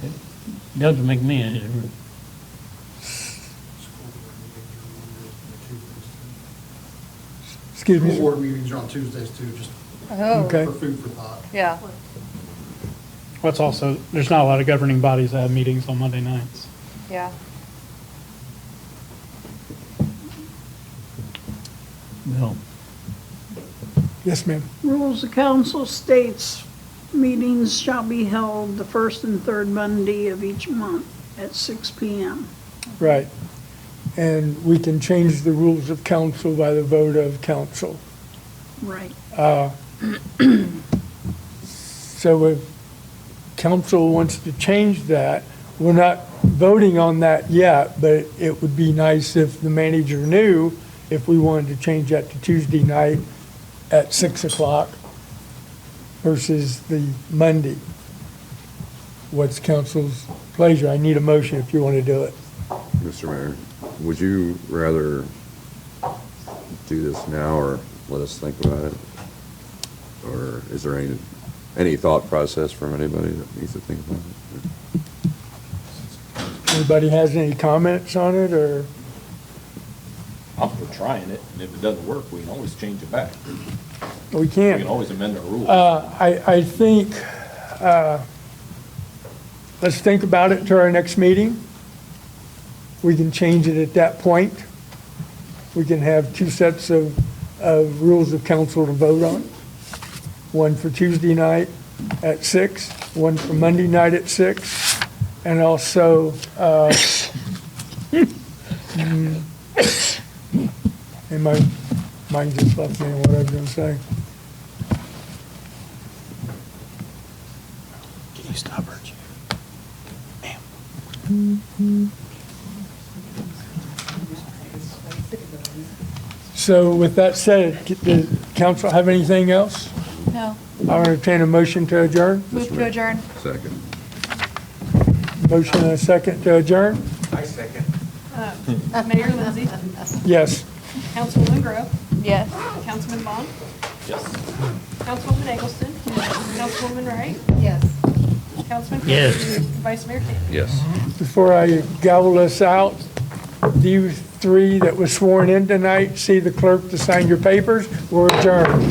It doesn't make me any difference. Excuse me, School sir. board meetings are on Tuesdays too, just Oh, Okay. for food for thought. yeah. What's also, there's not a lot of governing bodies that have meetings on Monday nights. Yeah. Bill? Yes, ma'am. Rules of Council states meetings shall be held the first and third Monday of each month at 6 PM. Right. And we can change the rules of council by the vote of council. Right. So if council wants to change that, we're not voting on that yet, but it would be nice if the manager knew if we wanted to change that to Tuesday night at 6 o'clock versus the Monday. What's council's pleasure? I need a motion if you want to do it. Mr. Mayor, would you rather do this now or let us think about it? Or is there any thought process from anybody that needs to think about it? Anybody has any comments on it, or? I'm for trying it, and if it doesn't work, we can always change it back. We We can't. can always amend our rules. I think, let's think about it to our next meeting. We can change it at that point. We can have two sets of rules of council to vote on. One for Tuesday night at 6, one for Monday night at 6, and also, and my mind just left me on what I was going to say. Can you stop her? So with that said, does council have anything else? No. I'll entertain a motion to adjourn. Move to adjourn. Second. Motion and a second to adjourn? Mayor Lindsay, Yes. Councilwoman Grove, Yes. Councilman Bond, Yes. Councilwoman Eggleston, Councilwoman Wright, Yes. Councilman Cook, Yes. Vice Mayor Campbell. Yes. Before I gavel us out, you three that was sworn in tonight, see the clerk to sign your papers. We're adjourned.